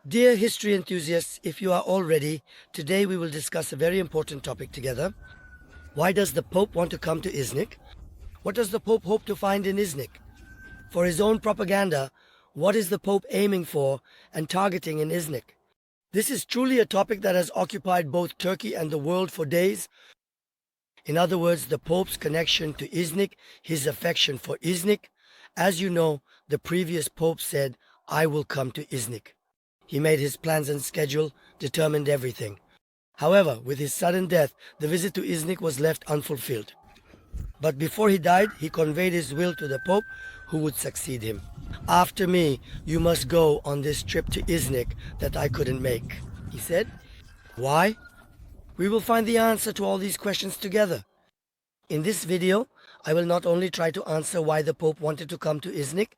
Dear history enthusiasts, if you are all ready, today we will discuss a very important topic together. Why does the Pope want to come to Iznik? What does the Pope hope to find in Iznik? For his own propaganda, what is the Pope aiming for and targeting in Iznik? This is truly a topic that has occupied both Turkey and the world for days. In other words, the Pope's connection to Iznik, his affection for Iznik. As you know, the previous Pope said, "I will come to Iznik." He made his plans and schedule, determined everything. However, with his sudden death, the visit to Iznik was left unfulfilled. But before he died, he conveyed his will to the Pope who would succeed him. "After me, you must go on this trip to Iznik that I couldn't make," he said. Why? We will find the answer to all these questions together. In this video, I will not only try to answer why the Pope wanted to come to Iznik,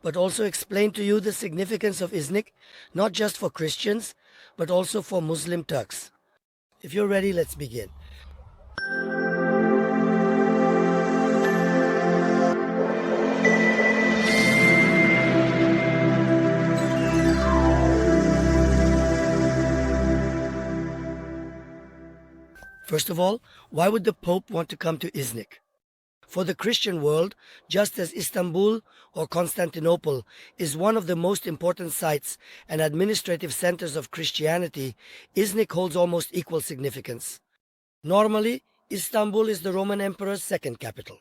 but also explain to you the significance of Iznik, not just for Christians, but also for Muslim Turks. If you're ready, let's begin. First of all, why would the Pope want to come to Iznik? For the Christian world, just as Istanbul or Constantinople is one of the most important sites and administrative centers of Christianity, Iznik holds almost equal significance. Normally, Istanbul is the Roman Emperor's second capital.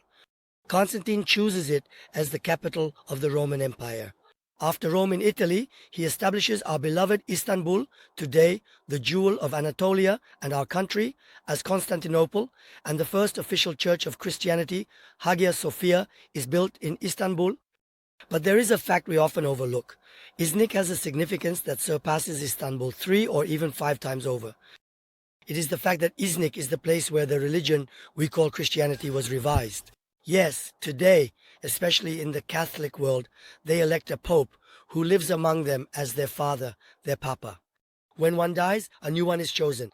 Constantine chooses it as the capital of the Roman Empire. After Rome in Italy, he establishes our beloved Istanbul, today the jewel of Anatolia and our country, as Constantinople, and the first official church of Christianity, Hagia Sophia, is built in Istanbul. But there is a fact we often overlook. Iznik has a significance that surpasses Istanbul 3 or even 5 times over. It is the fact that Iznik is the place where the religion we call Christianity was revised. Yes, today, especially in the Catholic world, they elect a pope who lives among them as their father, their papa. When one dies, a new one is chosen.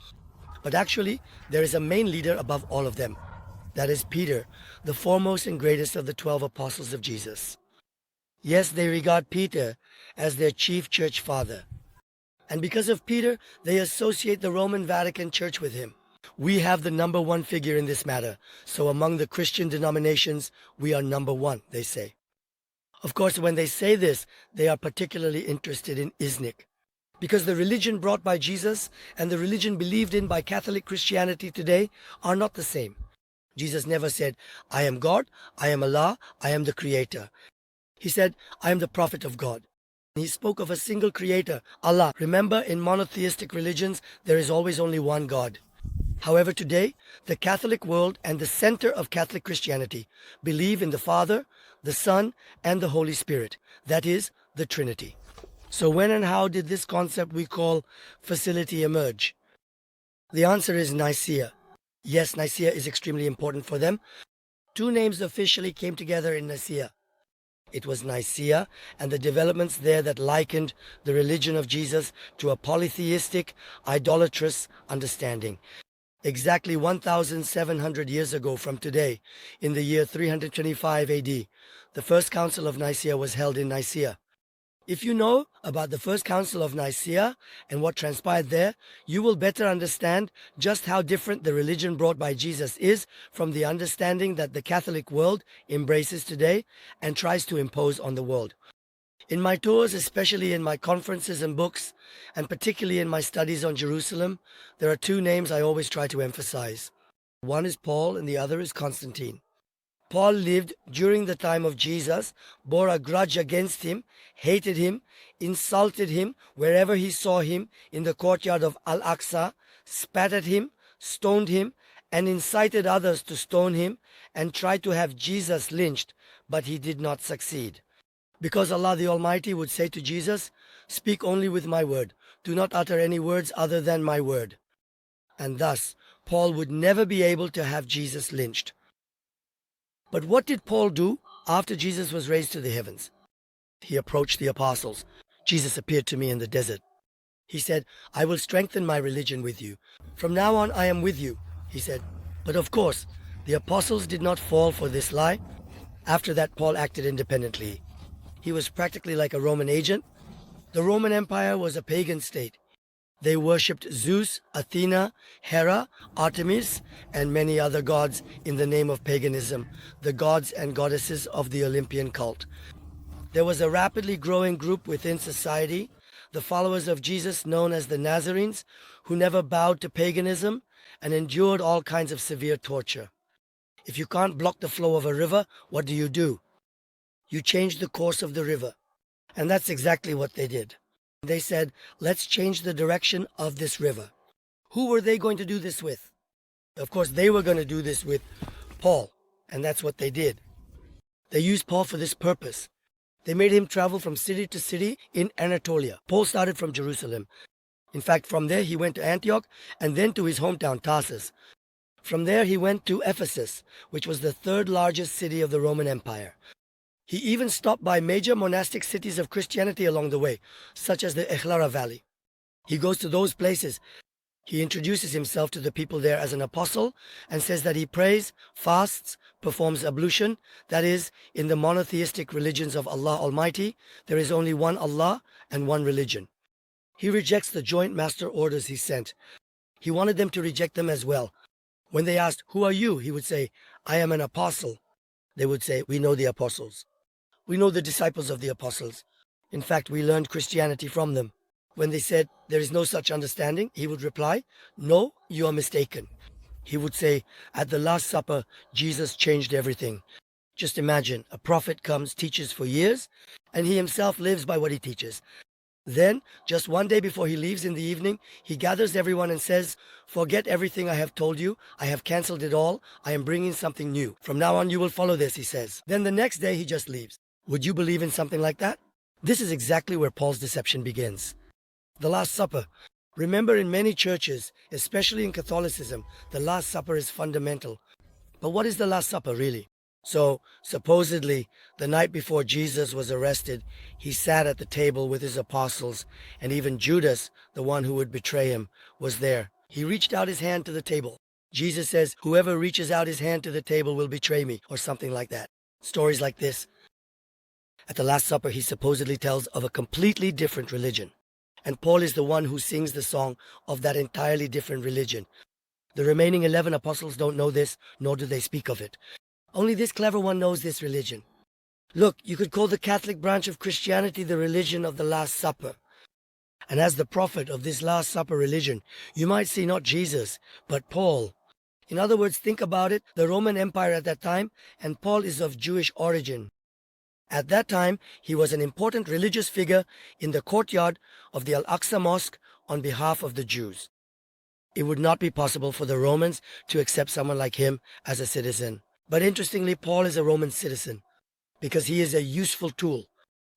But actually, there is a main leader above all of them. That is Peter, the foremost and greatest of the 12 apostles of Jesus. Yes, they regard Peter as their chief church father. And because of Peter, they associate the Roman Vatican Church with him. We have the number one figure in this matter, so among the Christian denominations, we are number one, they say. Of course, when they say this, they are particularly interested in Iznik, because the religion brought by Jesus and the religion believed in by Catholic Christianity today are not the same. Jesus never said, "I am God, I am Allah, I am the Creator." He said, "I am the prophet of God." He spoke of a single Creator, Allah. Remember, in monotheistic religions, there is always only one God. However, today, the Catholic world and the center of Catholic Christianity believe in the Father, the Son, and the Holy Spirit. That is, the Trinity. So when and how did this concept we call facility emerge? The answer is Nicaea. Yes, Nicaea is extremely important for them. 2 names officially came together in Nicaea. It was Nicaea and the developments there that likened the religion of Jesus to a polytheistic, idolatrous understanding. Exactly 1,700 years ago from today, in the year 325 AD, the First Council of Nicaea was held in Nicaea. If you know about the First Council of Nicaea and what transpired there, you will better understand just how different the religion brought by Jesus is from the understanding that the Catholic world embraces today and tries to impose on the world. In my tours, especially in my conferences and books, and particularly in my studies on Jerusalem, there are 2 names I always try to emphasize. One is Paul and the other is Constantine. Paul lived during the time of Jesus, bore a grudge against him, hated him, insulted him wherever he saw him in the courtyard of Al-Aqsa, spat at him, stoned him, and incited others to stone him, and tried to have Jesus lynched, but he did not succeed. Because Allah the Almighty would say to Jesus, "Speak only with my word. Do not utter any words other than my word." And thus, Paul would never be able to have Jesus lynched. But what did Paul do after Jesus was raised to the heavens? He approached the apostles. Jesus appeared to me in the desert. He said, "I will strengthen my religion with you. From now on, I am with you," he said. But of course, the apostles did not fall for this lie. After that, Paul acted independently. He was practically like a Roman agent, The Roman Empire was a pagan state. They worshipped Zeus, Athena, Hera, Artemis, and many other gods in the name of paganism, the gods and goddesses of the Olympian cult. There was a rapidly growing group within society, the followers of Jesus known as the Nazarenes, who never bowed to paganism and endured all kinds of severe torture. If you can't block the flow of a river, what do? You change the course of the river. And that's exactly what they did. They said, let's change the direction of this river. Who were they going to do this with? Of course, they were going to do this with Paul, and that's what they did. They used Paul for this purpose. They made him travel from city to city in Anatolia. Paul started from Jerusalem. In fact, from there he went to Antioch and then to his hometown, Tarsus. From there he went to Ephesus, which was the third largest city of the Roman Empire. He even stopped by major monastic cities of Christianity along the way, such as the Echlara Valley. He goes to those places. He introduces himself to the people there as an apostle and says that he prays, fasts, performs ablution. That is, in the monotheistic religions of Allah Almighty, there is only one Allah and one religion. He rejects the joint master orders he sent. He wanted them to reject them as well. When they asked, "Who are you?" he would say, "I am an apostle." They would say, "We know the apostles. We know the disciples of the apostles. In fact, we learned Christianity from them." When they said, "There is no such understanding," he would reply, "No, you are mistaken." He would say, "At the Last Supper, Jesus changed everything." Just imagine, a prophet comes, teaches for years, and he himself lives by what he teaches. Then, just one day before he leaves in the evening, he gathers everyone and says, "Forget everything I have told you. I have cancelled it all. I am bringing something new. From now on, you will follow this," he says. Then the next day, he just leaves. Would you believe in something like that? This is exactly where Paul's deception begins. The Last Supper. Remember, in many churches, especially in Catholicism, the Last Supper is fundamental. But what is the Last Supper really? So, supposedly, the night before Jesus was arrested, he sat at the table with his apostles, and even Judas, the one who would betray him, was there. He reached out his hand to the table. Jesus says, "Whoever reaches out his hand to the table will betray me," or something like that. Stories like this. At the Last Supper, he supposedly tells of a completely different religion. And Paul is the one who sings the song of that entirely different religion. The remaining 11 apostles don't know this, nor do they speak of it. Only this clever one knows this religion. Look, you could call the Catholic branch of Christianity the religion of the Last Supper. And as the prophet of this Last Supper religion, you might see not Jesus, but Paul. In other words, think about it, the Roman Empire at that time, and Paul is of Jewish origin. At that time, he was an important religious figure in the courtyard of the Al-Aqsa Mosque on behalf of the Jews. It would not be possible for the Romans to accept someone like him as a citizen. But interestingly, Paul is a Roman citizen because he is a useful tool.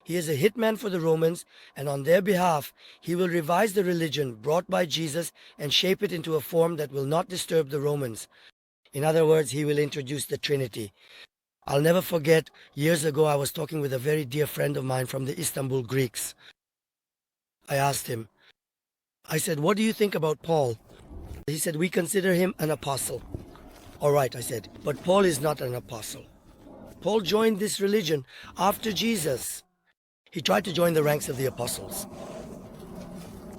He is a hitman for the Romans, and on their behalf, he will revise the religion brought by Jesus and shape it into a form that will not disturb the Romans. In other words, he will introduce the Trinity. I'll never forget, years ago I was talking with a very dear friend of mine from the Istanbul Greeks. I asked him, I said, "What do you think about Paul?" He said, "We consider him an apostle." "All right," I said, "but Paul is not an apostle. Paul joined this religion after Jesus. He tried to join the ranks of the apostles."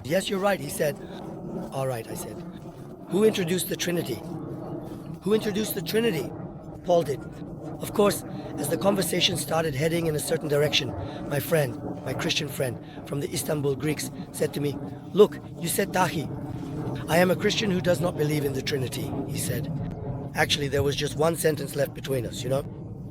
"Yes, you're right," he said. "All right," I said. "Who introduced the Trinity?" "Who introduced the Trinity?" "Paul did." Of course, as the conversation started heading in a certain direction, my friend, my Christian friend from the Istanbul Greeks said to me, "Look, you said Tahi. I am a Christian who does not believe in the Trinity," he said. Actually, there was just one sentence left between us,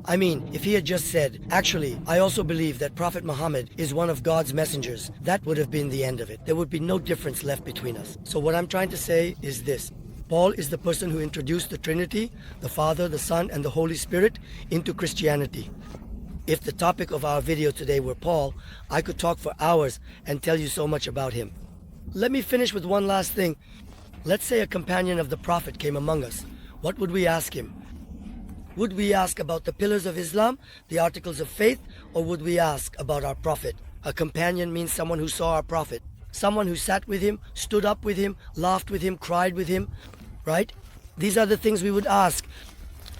I mean, if he had just said, "Actually, I also believe that Prophet Muhammad is one of God's messengers," that would have been the end of it. There would be no difference left between us. So what I'm trying to say is this. Paul is the person who introduced the Trinity, the Father, the Son, and the Holy Spirit into Christianity. If the topic of our video today were Paul, I could talk for hours and tell you so much about him. Let me finish with one last thing. Let's say a companion of the Prophet came among us. What would we ask him? Would we ask about the pillars of Islam, the articles of faith, or would we ask about our Prophet? A companion means someone who saw our Prophet. Someone who sat with him, stood up with him, laughed with him, cried with him, right? These are the things we would ask.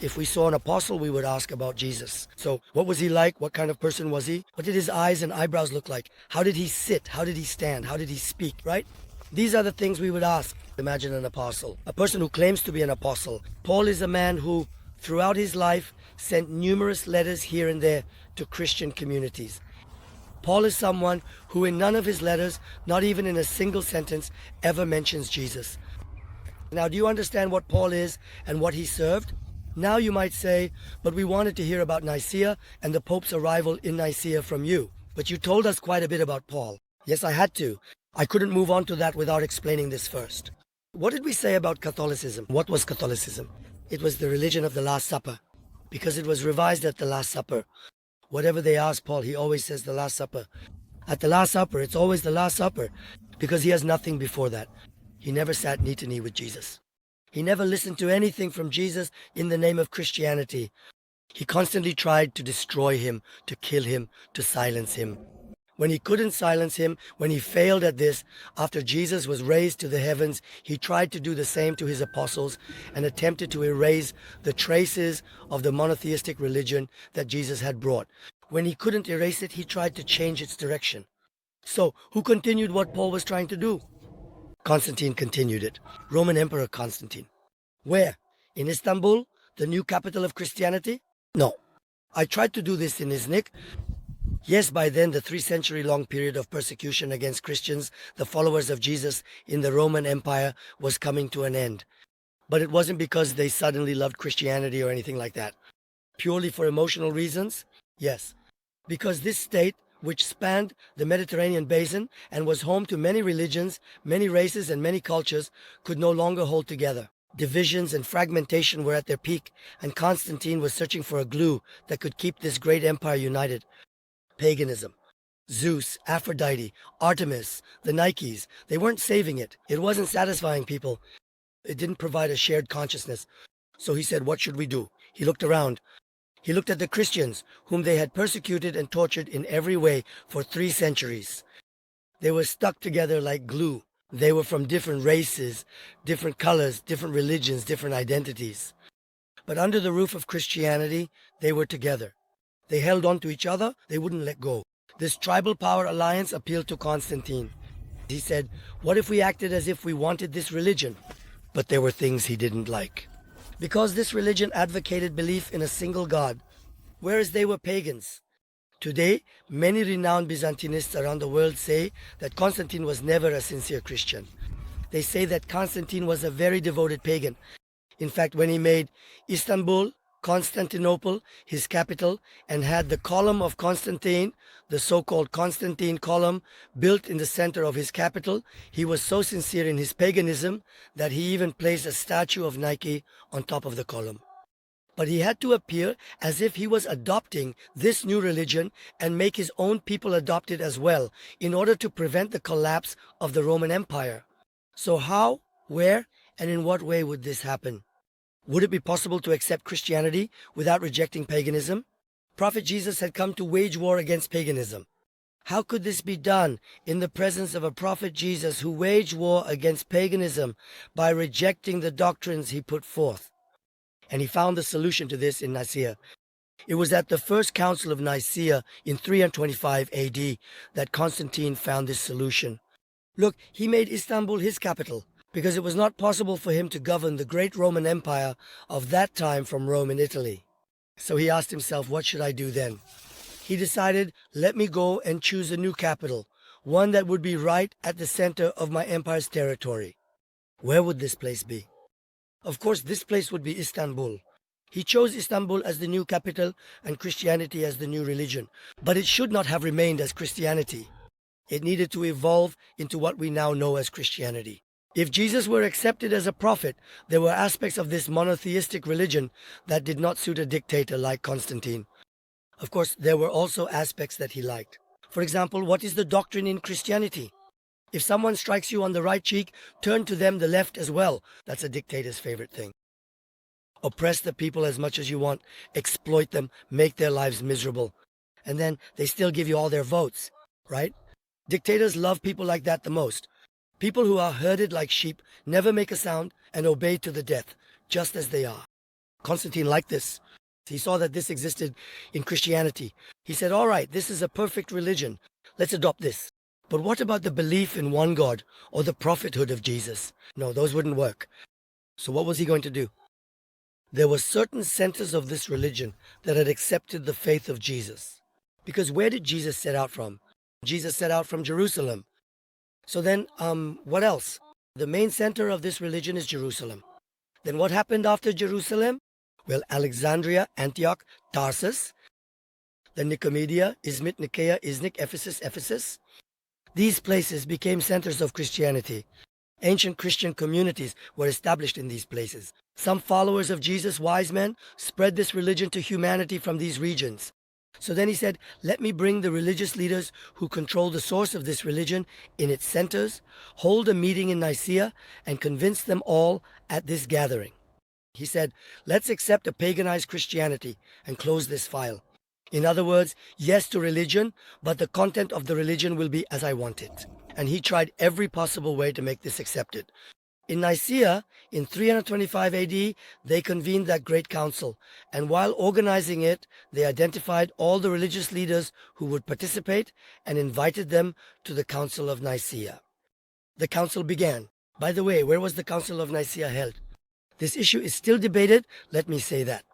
If we saw an apostle, we would ask about Jesus. So what was he like? What kind of person was he? What did his eyes and eyebrows look like? How did he sit? How did he stand? How did he speak, right? These are the things we would ask. Imagine an apostle, a person who claims to be an apostle. Paul is a man who, throughout his life, sent numerous letters here and there to Christian communities. Paul is someone who in none of his letters, not even in a single sentence, ever mentions Jesus. Now, do you understand what Paul is and what he served? Now you might say, but we wanted to hear about Nicaea and the Pope's arrival in Nicaea from you. But you told us quite a bit about Paul. Yes, I had to. I couldn't move on to that without explaining this first. What did we say about Catholicism? What was Catholicism? It was the religion of the Last Supper, because it was revised at the Last Supper. Whatever they ask Paul, he always says the Last Supper. At the Last Supper, it's always the Last Supper, because he has nothing before that. He never sat knee to knee with Jesus. He never listened to anything from Jesus in the name of Christianity. He constantly tried to destroy him, to kill him, to silence him. When he couldn't silence him, when he failed at this, after Jesus was raised to the heavens, he tried to do the same to his apostles and attempted to erase the traces of the monotheistic religion that Jesus had brought. When he couldn't erase it, he tried to change its direction. So, who continued what Paul was trying to do? Constantine continued it. Roman Emperor Constantine. Where? In Istanbul, the new capital of Christianity? No. I tried to do this in Iznik. Yes, by then the 3-century-long period of persecution against Christians, the followers of Jesus in the Roman Empire, was coming to an end. But it wasn't because they suddenly loved Christianity or anything like that. Purely for emotional reasons? Yes. Because this state, which spanned the Mediterranean basin and was home to many religions, many races, and many cultures, could no longer hold together. Divisions and fragmentation were at their peak, and Constantine was searching for a glue that could keep this great empire united. Paganism. Zeus, Aphrodite, Artemis, the Nikes, they weren't saving it. It wasn't satisfying people. It didn't provide a shared consciousness. So he said, what should we do? He looked around. He looked at the Christians, whom they had persecuted and tortured in every way for 3 centuries. They were stuck together like glue. They were from different races, different colors, different religions, different identities. But under the roof of Christianity, they were together. They held on to each other. They wouldn't let go. This tribal power alliance appealed to Constantine. He said, what if we acted as if we wanted this religion? But there were things he didn't like. Because this religion advocated belief in a single God, whereas they were pagans. Today, many renowned Byzantinists around the world say that Constantine was never a sincere Christian. They say that Constantine was a very devoted pagan. In fact, when he made Istanbul, Constantinople, his capital, and had the column of Constantine, the so-called Constantine column, built in the center of his capital, he was so sincere in his paganism that he even placed a statue of Nike on top of the column. But he had to appear as if he was adopting this new religion and make his own people adopt it as well, in order to prevent the collapse of the Roman Empire. So how, where, and in what way would this happen? Would it be possible to accept Christianity without rejecting paganism? Prophet Jesus had come to wage war against paganism. How could this be done in the presence of a prophet Jesus who waged war against paganism by rejecting the doctrines he put forth? And he found the solution to this in Nicaea. It was at the first council of Nicaea in 325 AD that Constantine found this solution. Look, he made Istanbul his capital, because it was not possible for him to govern the great Roman Empire of that time from Rome in Italy. So he asked himself, what should I do then? He decided, let me go and choose a new capital, one that would be right at the center of my empire's territory. Where would this place be? Of course, this place would be Istanbul. He chose Istanbul as the new capital and Christianity as the new religion. But it should not have remained as Christianity. It needed to evolve into what we now know as Christianity. If Jesus were accepted as a prophet, there were aspects of this monotheistic religion that did not suit a dictator like Constantine. Of course, there were also aspects that he liked. For example, what is the doctrine in Christianity? If someone strikes you on the right cheek, turn to them the left as well. That's a dictator's favorite thing. Oppress the people as much as you want, exploit them, make their lives miserable. And then they still give you all their votes, right? Dictators love people like that the most. People who are herded like sheep, never make a sound, and obey to the death, just as they are. Constantine liked this. He saw that this existed in Christianity. He said, all right, this is a perfect religion. Let's adopt this. But what about the belief in one God or the prophethood of Jesus? No, those wouldn't work. So what was he going to do? There were certain centers of this religion that had accepted the faith of Jesus. Because where did Jesus set out from? Jesus set out from Jerusalem. So then, what else? The main center of this religion is Jerusalem. Then what happened after Jerusalem? Well, Alexandria, Antioch, Tarsus, then Nicomedia, Izmit, Nicaea, Iznik, Ephesus. These places became centers of Christianity. Ancient Christian communities were established in these places. Some followers of Jesus, wise men, spread this religion to humanity from these regions. So then he said, let me bring the religious leaders who control the source of this religion in its centers, hold a meeting in Nicaea, and convince them all at this gathering. He said, let's accept a paganized Christianity and close this file. In other words, yes to religion, but the content of the religion will be as I want it. And he tried every possible way to make this accepted. In Nicaea, in 325 AD, they convened that great council, and while organizing it, they identified all the religious leaders who would participate and invited them to the Council of Nicaea. The council began. By the way, where was the Council of Nicaea held? This issue is still debated, let me say that.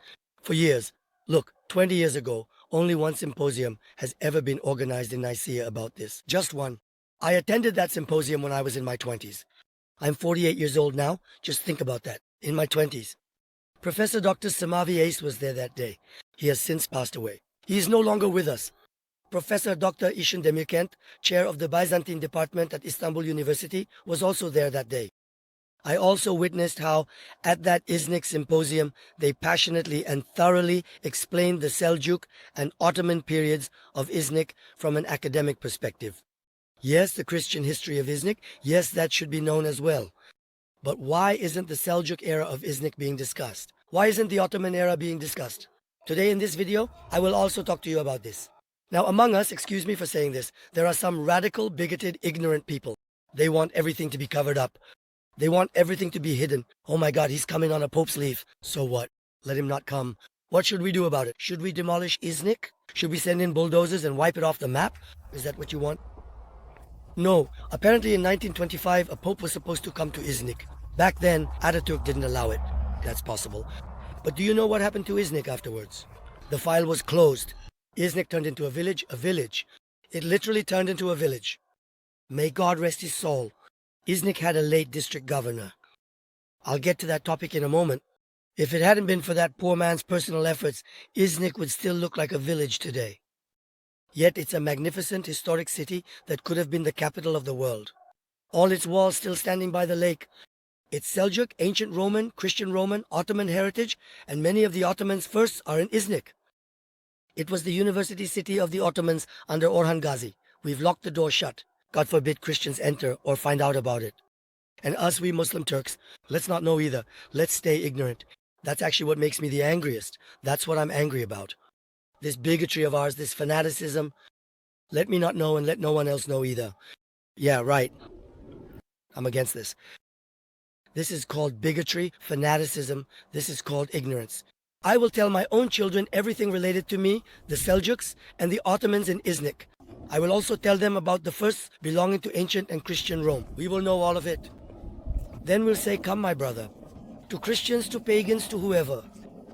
For years. Look, 20 years ago, only one symposium has ever been organized in Nicaea about this. Just one. I attended that symposium when I was in my 20s. I'm 48 years old now. Just think about that. In my 20s. Professor Dr. Samavi Ace was there that day. He has since passed away. He is no longer with us. Professor Dr. Işın Demirkent, chair of the Byzantine department at Istanbul University, was also there that day. I also witnessed how, at that Iznik symposium, they passionately and thoroughly explained the Seljuk and Ottoman periods of Iznik from an academic perspective. Yes, the Christian history of Iznik, yes, that should be known as well. But why isn't the Seljuk era of Iznik being discussed? Why isn't the Ottoman era being discussed? Today in this video, I will also talk to you about this. Now among us, excuse me for saying this, there are some radical, bigoted, ignorant people. They want everything to be covered up. They want everything to be hidden. Oh my God, he's coming on a pope's leaf. So what? Let him not come. What should we do about it? Should we demolish Iznik? Should we send in bulldozers and wipe it off the map? Is that what you want? No. Apparently in 1925, a pope was supposed to come to Iznik. Back then, Ataturk didn't allow it. That's possible. But do you know what happened to Iznik afterwards? The file was closed. Iznik turned into a village. It literally turned into a village. May God rest his soul. Iznik had a late district governor. I'll get to that topic in a moment. If it hadn't been for that poor man's personal efforts, Iznik would still look like a village today. Yet it's a magnificent historic city that could have been the capital of the world. All its walls still standing by the lake. Its Seljuk, ancient Roman, Christian Roman, Ottoman heritage, and many of the Ottomans' firsts are in Iznik. It was the university city of the Ottomans under Orhan Gazi. We've locked the door shut. God forbid Christians enter or find out about it. And us, we Muslim Turks, let's not know either. Let's stay ignorant. That's actually what makes me the angriest. That's what I'm angry about. This bigotry of ours, this fanaticism. Let me not know and let no one else know either. Yeah, right. I'm against this. This is called bigotry, fanaticism. This is called ignorance. I will tell my own children everything related to me, the Seljuks, and the Ottomans in Iznik. I will also tell them about the firsts belonging to ancient and Christian Rome. We will know all of it. Then we'll say, come, my brother. To Christians, to pagans, to whoever.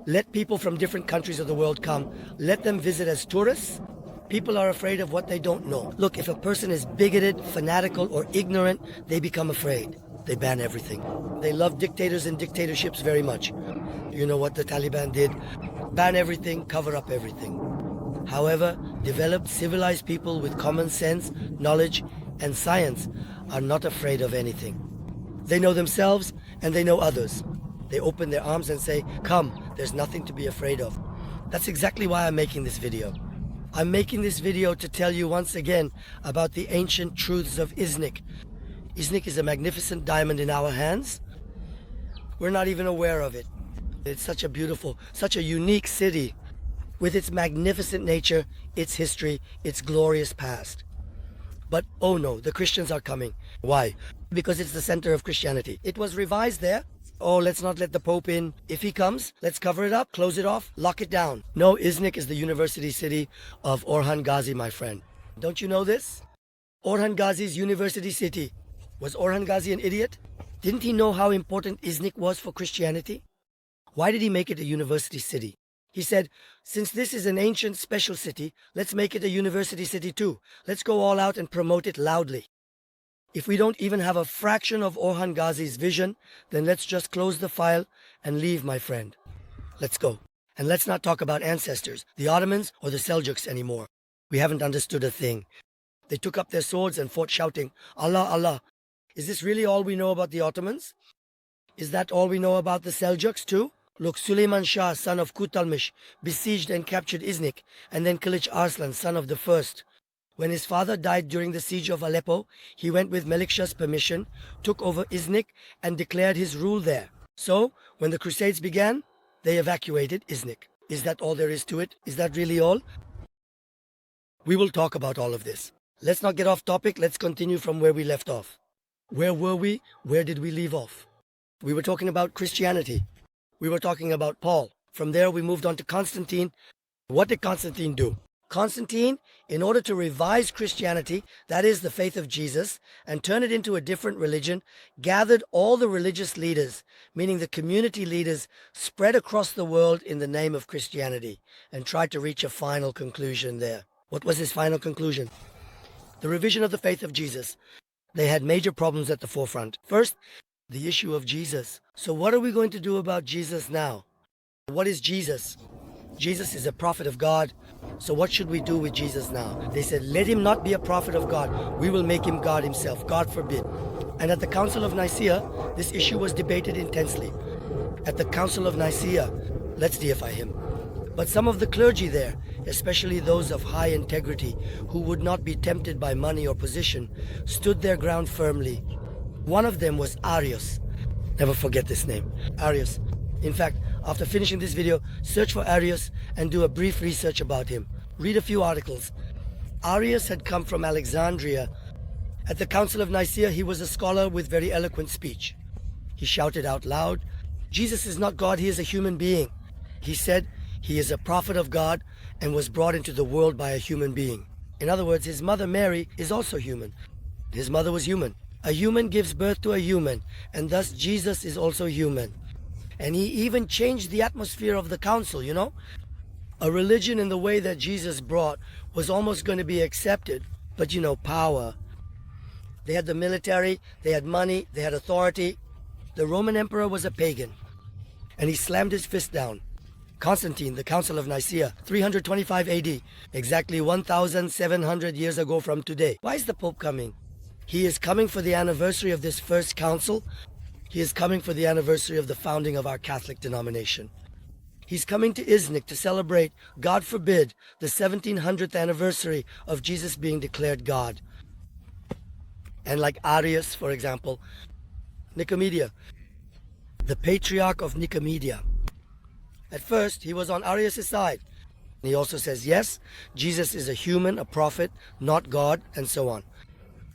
Let people from different countries of the world come. Let them visit as tourists. People are afraid of what they don't know. Look, if a person is bigoted, fanatical, or ignorant, they become afraid. They ban everything. They love dictators and dictatorships very much. You know what the Taliban did? Ban everything, cover up everything. However, developed, civilized people with common sense, knowledge, and science are not afraid of anything. They know themselves and they know others. They open their arms and say, come, there's nothing to be afraid of. That's exactly why I'm making this video. I'm making this video to tell you once again about the ancient truths of Iznik. Iznik is a magnificent diamond in our hands. We're not even aware of it. It's such a beautiful, such a unique city with its magnificent nature, its history, its glorious past. But oh no, the Christians are coming. Why? Because it's the center of Christianity. It was revised there Oh, let's not let the Pope in. If he comes, let's cover it up, close it off, lock it down. No, Iznik is the university city of Orhan Gazi, my friend. Don't you know this? Orhan Gazi's university city. Was Orhan Gazi an idiot? Didn't he know how important Iznik was for Christianity? Why did he make it a university city? He said, since this is an ancient special city, let's make it a university city too. Let's go all out and promote it loudly. If we don't even have a fraction of Orhan Gazi's vision, then let's just close the file and leave, my friend. Let's go. And let's not talk about ancestors, the Ottomans or the Seljuks anymore. We haven't understood a thing. They took up their swords and fought shouting, Allah, Allah. Is this really all we know about the Ottomans? Is that all we know about the Seljuks too? Look, Süleyman Shah, son of Kutalmış, besieged and captured Iznik, and then Kılıç Arslan, son of the first. When his father died during the siege of Aleppo, he went with Melik Shah's permission, took over Iznik, and declared his rule there. So, when the Crusades began, they evacuated Iznik. Is that all there is to it? Is that really all? We will talk about all of this. Let's not get off topic, let's continue from where we left off. Where were we? Where did we leave off? We were talking about Christianity. We were talking about Paul. From there we moved on to Constantine. What did Constantine do? Constantine, in order to revise Christianity, that is the faith of Jesus, and turn it into a different religion, gathered all the religious leaders, meaning the community leaders, spread across the world in the name of Christianity, and tried to reach a final conclusion there. What was his final conclusion? The revision of the faith of Jesus. They had major problems at the forefront. First, the issue of Jesus. So what are we going to do about Jesus now? What is Jesus? Jesus is a prophet of God. So what should we do with Jesus now? They said, let him not be a prophet of God. We will make him God himself. God forbid. And at the Council of Nicaea, this issue was debated intensely. At the Council of Nicaea, let's deify him. But some of the clergy there, especially those of high integrity, who would not be tempted by money or position, stood their ground firmly. One of them was Arius. Never forget this name, Arius. In fact, after finishing this video, search for Arius and do a brief research about him. Read a few articles. Arius had come from Alexandria. At the Council of Nicaea, he was a scholar with very eloquent speech. He shouted out loud, Jesus is not God, he is a human being. He said he is a prophet of God and was brought into the world by a human being. In other words, his mother Mary is also human. His mother was human. A human gives birth to a human, and thus Jesus is also human. And he even changed the atmosphere of the council, you know. A religion in the way that Jesus brought was almost going to be accepted, but you know, power. They had the military, they had money, they had authority. The Roman emperor was a pagan, and he slammed his fist down. Constantine, the Council of Nicaea, 325 AD, exactly 1,700 years ago from today. Why is the Pope coming? He is coming for the anniversary of this first council. He is coming for the anniversary of the founding of our Catholic denomination. He's coming to Iznik to celebrate, God forbid, the 1700th anniversary of Jesus being declared God. And like Arius, for example, Nicomedia, the Patriarch of Nicomedia. At first, he was on Arius' side. He also says, yes, Jesus is a human, a prophet, not God, and so on.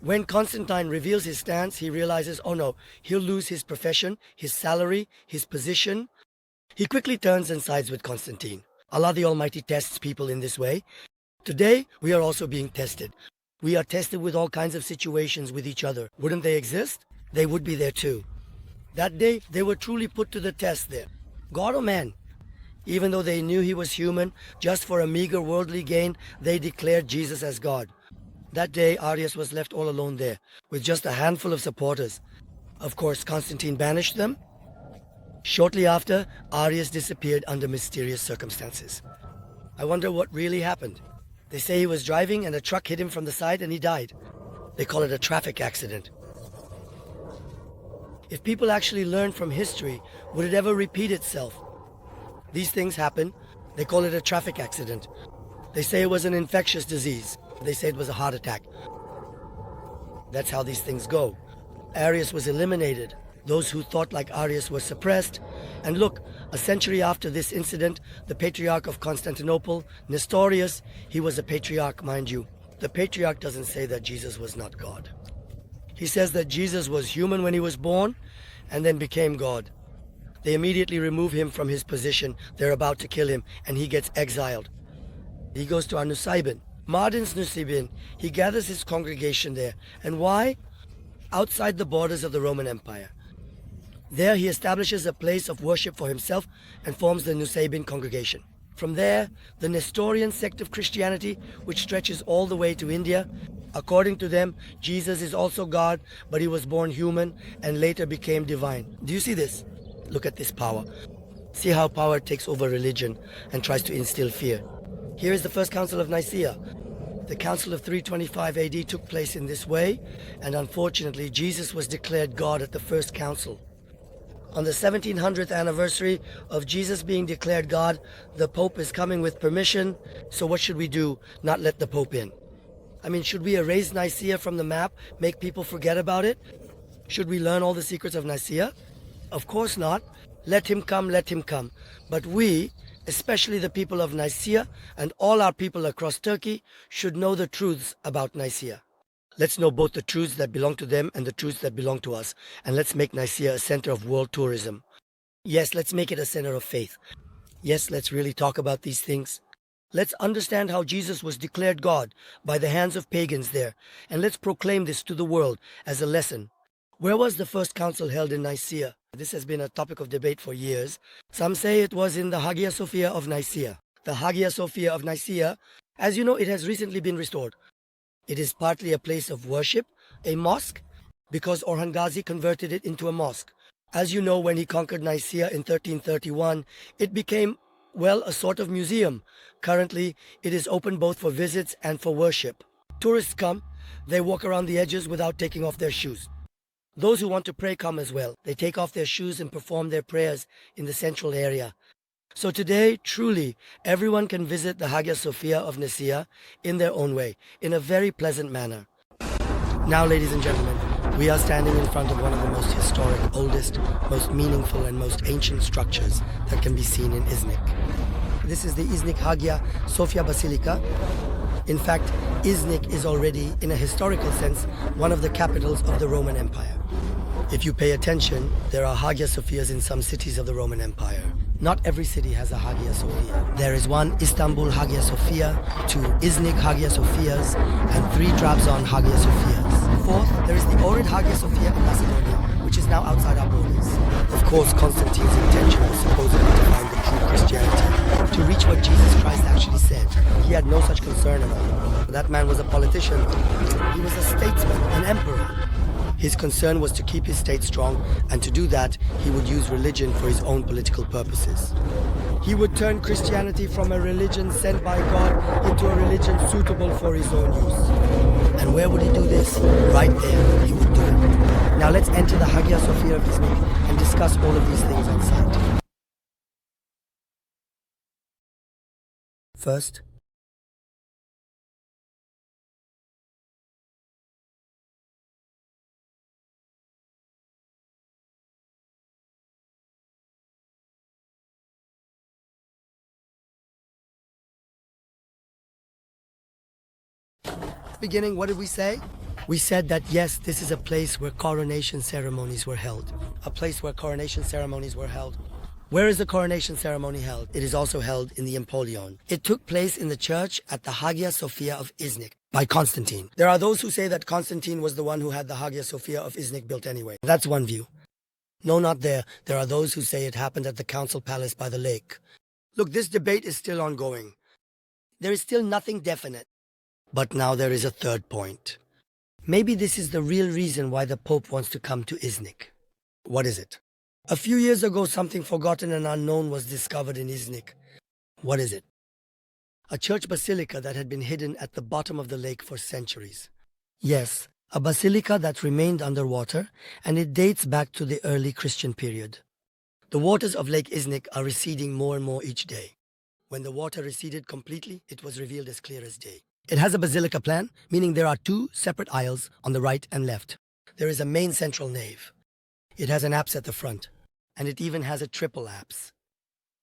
When Constantine reveals his stance, he realizes, oh no, he'll lose his profession, his salary, his position. He quickly turns and sides with Constantine. Allah the Almighty tests people in this way. Today, we are also being tested. We are tested with all kinds of situations with each other. Wouldn't they exist? They would be there too. That day, they were truly put to the test there. God or man? Even though they knew he was human, just for a meager worldly gain, they declared Jesus as God. That day, Arius was left all alone there, with just a handful of supporters. Of course, Constantine banished them. Shortly after, Arius disappeared under mysterious circumstances. I wonder what really happened. They say he was driving and a truck hit him from the side and he died. They call it a traffic accident. If people actually learned from history, would it ever repeat itself? These things happen. They call it a traffic accident. They say it was an infectious disease. They say it was a heart attack. That's how these things go. Arius was eliminated. Those who thought like Arius were suppressed. And look, a century after this incident, the Patriarch of Constantinople, Nestorius, he was a patriarch, mind you. The Patriarch doesn't say that Jesus was not God. He says that Jesus was human when he was born and then became God. They immediately remove him from his position. They're about to kill him, and he gets exiled. He goes to Nusaybin. Mardin's Nusaybin. He gathers his congregation there. And why? Outside the borders of the Roman Empire. There he establishes a place of worship for himself and forms the Nusaybin congregation. From there, the Nestorian sect of Christianity, which stretches all the way to India. According to them, Jesus is also God, but he was born human and later became divine. Do you see this? Look at this power. See how power takes over religion and tries to instill fear. Here is the First Council of Nicaea. The Council of 325 AD took place in this way, and unfortunately Jesus was declared God at the First Council. On the 1700th anniversary of Jesus being declared God, the Pope is coming with permission, so what should we do? Not let the Pope in. I mean, should we erase Nicaea from the map, make people forget about it? Should we learn all the secrets of Nicaea? Of course not. Let him come, let him come. But we, especially the people of Nicaea and all our people across Turkey, should know the truths about Nicaea. Let's know both the truths that belong to them and the truths that belong to us. And let's make Nicaea a center of world tourism. Yes, let's make it a center of faith. Yes, let's really talk about these things. Let's understand how Jesus was declared God by the hands of pagans there. And let's proclaim this to the world as a lesson. Where was the first council held in Nicaea? This has been a topic of debate for years. Some say it was in the Hagia Sophia of Nicaea. The Hagia Sophia of Nicaea, as you know, it has recently been restored. It is partly a place of worship, a mosque, because Orhan Gazi converted it into a mosque. As you know, when he conquered Nicaea in 1331, it became, well, a sort of museum. Currently, it is open both for visits and for worship. Tourists come, they walk around the edges without taking off their shoes. Those who want to pray come as well. They take off their shoes and perform their prayers in the central area. So today, truly, everyone can visit the Hagia Sophia of Nicaea in their own way, in a very pleasant manner. Now, ladies and gentlemen, we are standing in front of one of the most historic, oldest, most meaningful and most ancient structures that can be seen in Iznik. This is the Iznik Hagia Sophia Basilica. In fact, Iznik is already, in a historical sense, one of the capitals of the Roman Empire. If you pay attention, there are Hagia Sophias in some cities of the Roman Empire. Not every city has a Hagia Sophia. There is one Istanbul Hagia Sophia, two Iznik Hagia Sophias, and three Trabzon Hagia Sophias. Fourth, there is the Ohrid Hagia Sophia in Macedonia, which is now outside our borders. Of course, Constantine's intention was supposedly to find the true Christianity, to reach what Jesus Christ actually said. He had no such concern at all. That man was a politician. He was a statesman, an emperor. His concern was to keep his state strong, and to do that, he would use religion for his own political purposes. He would turn Christianity from a religion sent by God into a religion suitable for his own use. And where would he do this? Right there, he would do it. Now let's enter the Hagia Sophia of Iznik and discuss all of these things on site. First, beginning, what did we say? We said that yes, this is a place where coronation ceremonies were held. A place where coronation ceremonies were held. Where is the coronation ceremony held? It is also held in the Empoleon. It took place in the church at the Hagia Sophia of Iznik by Constantine. There are those who say that Constantine was the one who had the Hagia Sophia of Iznik built anyway. That's one view. No, not there. There are those who say it happened at the council palace by the lake. Look, this debate is still ongoing. There is still nothing definite. But now there is a third point. Maybe this is the real reason why the Pope wants to come to Iznik. What is it? A few years ago, something forgotten and unknown was discovered in Iznik. What is it? A church basilica that had been hidden at the bottom of the lake for centuries. Yes, a basilica that remained underwater, and it dates back to the early Christian period. The waters of Lake Iznik are receding more and more each day. When the water receded completely, it was revealed as clear as day. It has a basilica plan, meaning there are two separate aisles on the right and left. There is a main central nave. It has an apse at the front, and it even has a triple apse.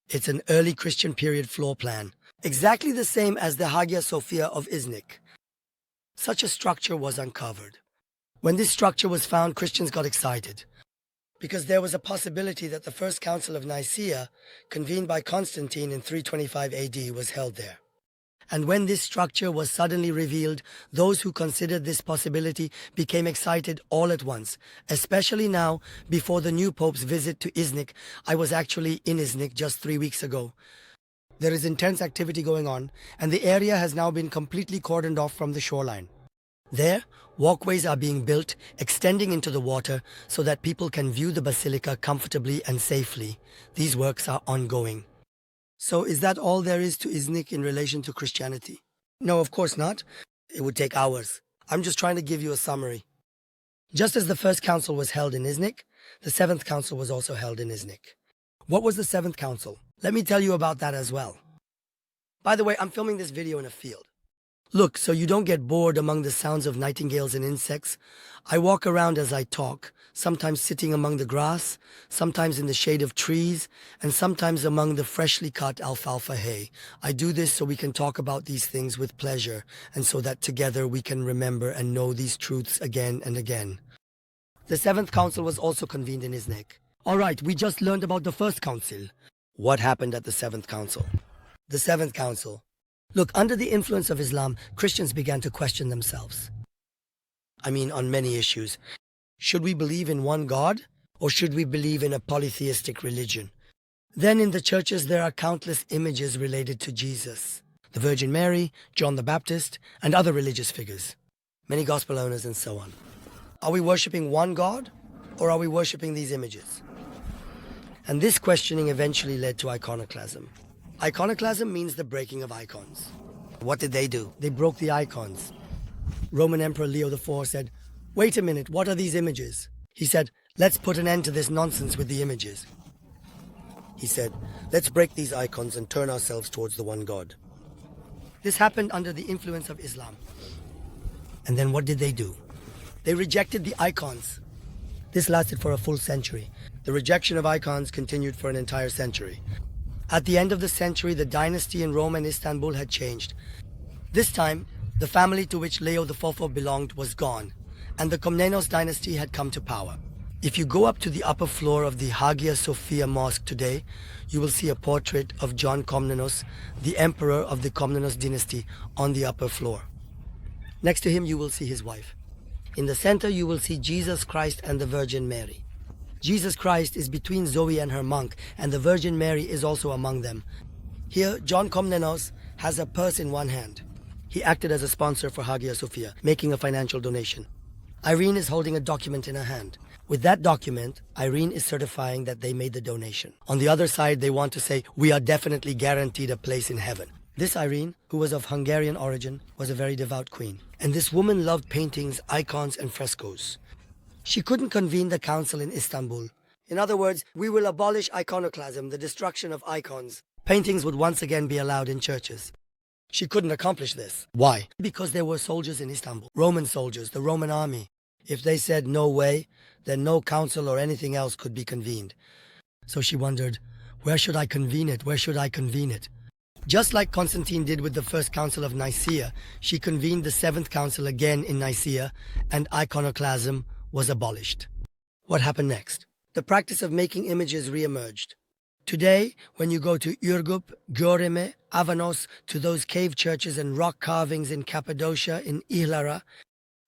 It's an early Christian period floor plan, exactly the same as the Hagia Sophia of Iznik. Such a structure was uncovered. When this structure was found, Christians got excited. because there was a possibility that the First Council of Nicaea, convened by Constantine in 325 AD, was held there. And when this structure was suddenly revealed, those who considered this possibility became excited all at once, especially now, before the new Pope's visit to Iznik. I was actually in Iznik just 3 weeks ago. There is intense activity going on, and the area has now been completely cordoned off from the shoreline. There, walkways are being built, extending into the water so that people can view the basilica comfortably and safely. These works are ongoing. So is that all there is to Iznik in relation to Christianity? No, of course not. It would take hours. I'm just trying to give you a summary. Just as the first council was held in Iznik, the seventh council was also held in Iznik. What was the seventh council? Let me tell you about that as well. By the way, I'm filming this video in a field. Look, so you don't get bored among the sounds of nightingales and insects, I walk around as I talk, sometimes sitting among the grass, sometimes in the shade of trees, and sometimes among the freshly cut alfalfa hay. I do this so we can talk about these things with pleasure, and so that together we can remember and know these truths again and again. The seventh council was also convened in Iznik. All right, we just learned about the first council. What happened at the seventh council? The seventh council. Look, under the influence of Islam, Christians began to question themselves. I mean, on many issues. Should we believe in one God, or should we believe in a polytheistic religion? Then in the churches there are countless images related to Jesus, the Virgin Mary, John the Baptist, and other religious figures, many gospel owners and so on. Are we worshipping one God, or are we worshipping these images? And this questioning eventually led to iconoclasm. Iconoclasm means the breaking of icons. What did they do? They broke the icons. Roman Emperor Leo IV said, "Wait a minute, what are these images?" He said, "Let's put an end to this nonsense with the images." He said, "Let's break these icons and turn ourselves towards the one God." This happened under the influence of Islam. And then what did they do? They rejected the icons. This lasted for a full century. The rejection of icons continued for an entire century. At the end of the century, the dynasty in Rome and Istanbul had changed. This time, the family to which Leo IV belonged was gone, and the Komnenos dynasty had come to power. If you go up to the upper floor of the Hagia Sophia mosque today, you will see a portrait of John Komnenos, the emperor of the Komnenos dynasty, on the upper floor. Next to him, you will see his wife. In the center, you will see Jesus Christ and the Virgin Mary. Jesus Christ is between Zoe and her monk, and the Virgin Mary is also among them. Here, John Komnenos has a purse in one hand. He acted as a sponsor for Hagia Sophia, making a financial donation. Irene is holding a document in her hand. With that document, Irene is certifying that they made the donation. On the other side, they want to say, "We are definitely guaranteed a place in heaven." This Irene, who was of Hungarian origin, was a very devout queen. And this woman loved paintings, icons, and frescoes. She couldn't convene the council in Istanbul. In other words, we will abolish iconoclasm, the destruction of icons. Paintings would once again be allowed in churches. She couldn't accomplish this. Why? Because there were soldiers in Istanbul, Roman soldiers, the Roman army. If they said no way, then no council or anything else could be convened. So she wondered, where should I convene it? Where should I convene it? Just like Constantine did with the first council of Nicaea, she convened the seventh council again in Nicaea, and iconoclasm was abolished. What happened next? The practice of making images re-emerged. Today, when you go to Ürgüp, Göreme, Avanos, to those cave churches and rock carvings in Cappadocia, in Ihlara,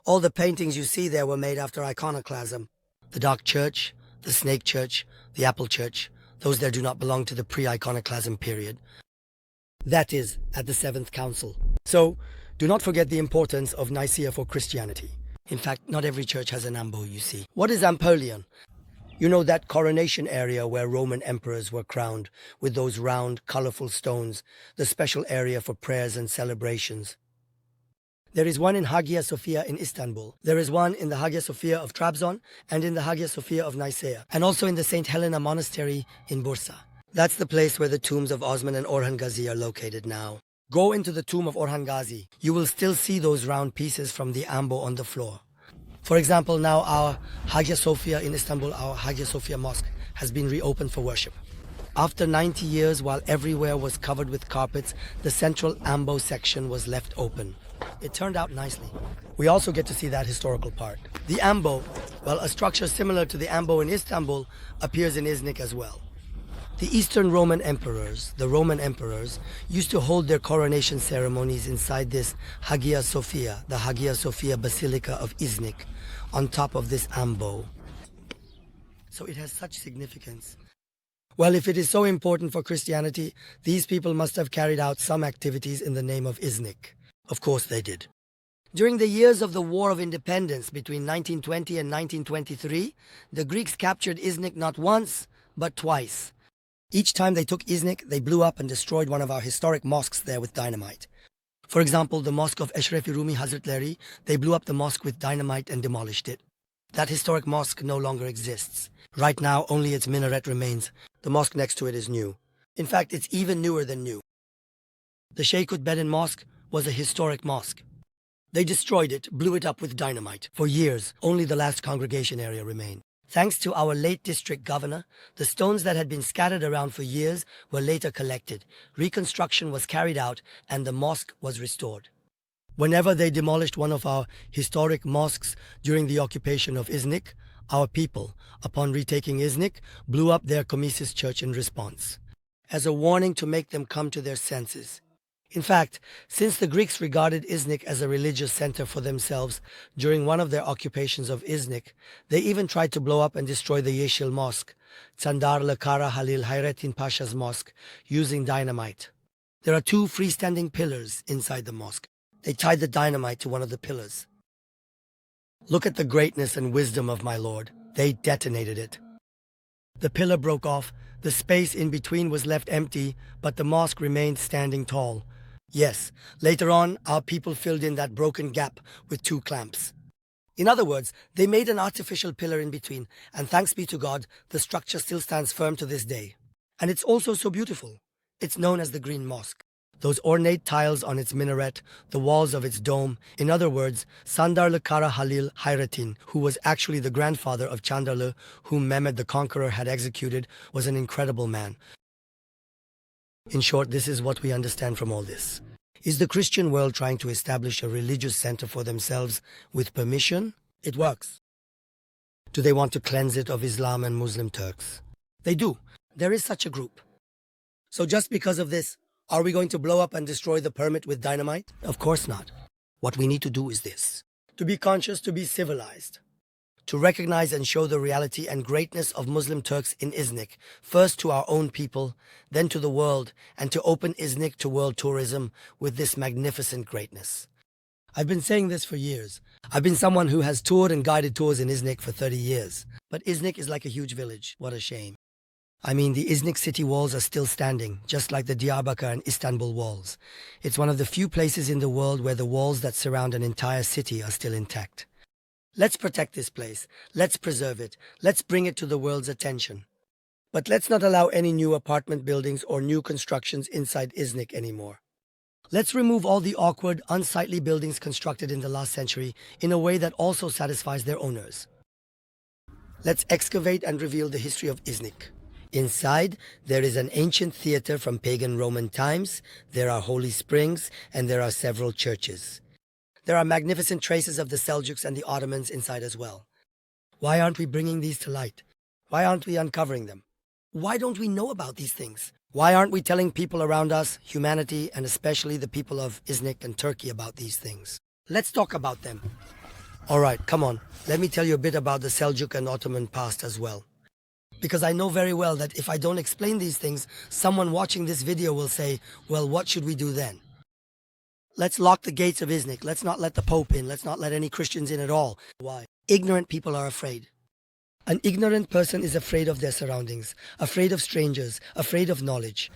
all the paintings you see there were made after iconoclasm. The dark church, the snake church, the apple church, those there do not belong to the pre-iconoclasm period. That is, at the seventh council. So, do not forget the importance of Nicaea for Christianity. In fact, not every church has an ambo, you see. What is Ampolion? You know, that coronation area where Roman emperors were crowned, with those round, colorful stones, the special area for prayers and celebrations. There is one in Hagia Sophia in Istanbul. There is one in the Hagia Sophia of Trabzon and in the Hagia Sophia of Nicaea, and also in the St. Helena Monastery in Bursa. That's the place where the tombs of Osman and Orhan Gazi are located now. Go into the tomb of Orhan Gazi. You will still see those round pieces from the ambo on the floor. For example, now our Hagia Sophia in Istanbul, our Hagia Sophia mosque, has been reopened for worship. After 90 years, while everywhere was covered with carpets, the central ambo section was left open. It turned out nicely. We also get to see that historical part. The ambo, well, a structure similar to the ambo in Istanbul, appears in Iznik as well. The Eastern Roman emperors, used to hold their coronation ceremonies inside this Hagia Sophia, the Hagia Sophia Basilica of Iznik, on top of this ambo. So it has such significance. Well, if it is so important for Christianity, these people must have carried out some activities in the name of Iznik. Of course they did. During the years of the War of Independence between 1920 and 1923, the Greeks captured Iznik not once, but twice. Each time they took Iznik, they blew up and destroyed one of our historic mosques there with dynamite. For example, the mosque of Eşref-i Rumi Hazretleri, they blew up the mosque with dynamite and demolished it. That historic mosque no longer exists. Right now, only its minaret remains. The mosque next to it is new. In fact, it's even newer than new. The Şeyhüt Bedin Mosque was a historic mosque. They destroyed it, blew it up with dynamite. For years, only the last congregation area remained. Thanks to our late district governor, the stones that had been scattered around for years were later collected. Reconstruction was carried out and the mosque was restored. Whenever they demolished one of our historic mosques during the occupation of Iznik, our people, upon retaking Iznik, blew up their Komisis church in response, as a warning to make them come to their senses. In fact, since the Greeks regarded Iznik as a religious center for themselves during one of their occupations of Iznik, they even tried to blow up and destroy the Yeşil Mosque, Çandarlı Kara Halil Hayrettin Pasha's mosque, using dynamite. There are two freestanding pillars inside the mosque. They tied the dynamite to one of the pillars. Look at the greatness and wisdom of my Lord. They detonated it. The pillar broke off, the space in between was left empty, but the mosque remained standing tall. Yes, later on, our people filled in that broken gap with two clamps. In other words, they made an artificial pillar in between, and thanks be to God, the structure still stands firm to this day. And it's also so beautiful. It's known as the Green Mosque. Those ornate tiles on its minaret, the walls of its dome, in other words, Çandarlı Kara Halil Hayrettin, who was actually the grandfather of Çandarlı, whom Mehmed the Conqueror had executed, was an incredible man. In short, this is what we understand from all this. Is the Christian world trying to establish a religious center for themselves with permission? It works. Do they want to cleanse it of Islam and Muslim Turks? They do. There is such a group. So just because of this, are we going to blow up and destroy the permit with dynamite? Of course not. What we need to do is this: to be conscious, to be civilized. To recognize and show the reality and greatness of Muslim Turks in Iznik, first to our own people, then to the world, and to open Iznik to world tourism with this magnificent greatness. I've been saying this for years. I've been someone who has toured and guided tours in Iznik for 30 years. But Iznik is like a huge village. What a shame. I mean, the Iznik city walls are still standing, just like the Diyarbakir and Istanbul walls. It's one of the few places in the world where the walls that surround an entire city are still intact. Let's protect this place. Let's preserve it. Let's bring it to the world's attention. But let's not allow any new apartment buildings or new constructions inside Iznik anymore. Let's remove all the awkward, unsightly buildings constructed in the last century in a way that also satisfies their owners. Let's excavate and reveal the history of Iznik. Inside, there is an ancient theater from pagan Roman times, there are holy springs, and there are several churches. There are magnificent traces of the Seljuks and the Ottomans inside as well. Why aren't we bringing these to light? Why aren't we uncovering them? Why don't we know about these things? Why aren't we telling people around us, humanity, and especially the people of Iznik and Turkey about these things? Let's talk about them. Alright, come on. Let me tell you a bit about the Seljuk and Ottoman past as well. Because I know very well that if I don't explain these things, someone watching this video will say, well, what should we do then? Let's lock the gates of Iznik. Let's not let the Pope in. Let's not let any Christians in at all. Why? Ignorant people are afraid. An ignorant person is afraid of their surroundings, afraid of strangers, afraid of knowledge.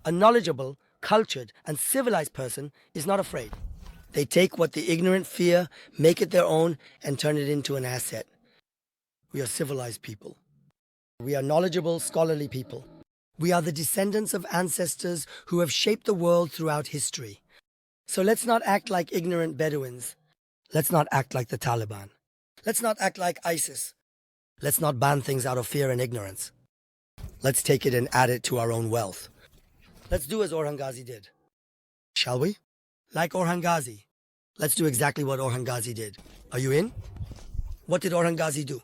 A knowledgeable, cultured, and civilized person is not afraid. They take what the ignorant fear, make it their own, and turn it into an asset. We are civilized people. We are knowledgeable, scholarly people. We are the descendants of ancestors who have shaped the world throughout history. So let's not act like ignorant Bedouins. Let's not act like the Taliban. Let's not act like ISIS. Let's not ban things out of fear and ignorance. Let's take it and add it to our own wealth. Let's do as Orhan Gazi did. Shall we? Like Orhan Gazi. Let's do exactly what Orhan Gazi did. Are you in? What did Orhan Gazi do?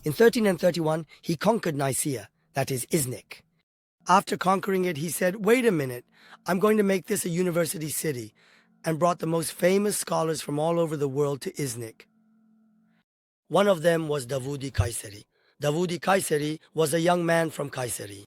In 1331, he conquered Nicaea, that is Iznik. After conquering it, he said, wait a minute, I'm going to make this a university city, and brought the most famous scholars from all over the world to Iznik. One of them was Davudi Kayseri. Davudi Kayseri was a young man from Kayseri.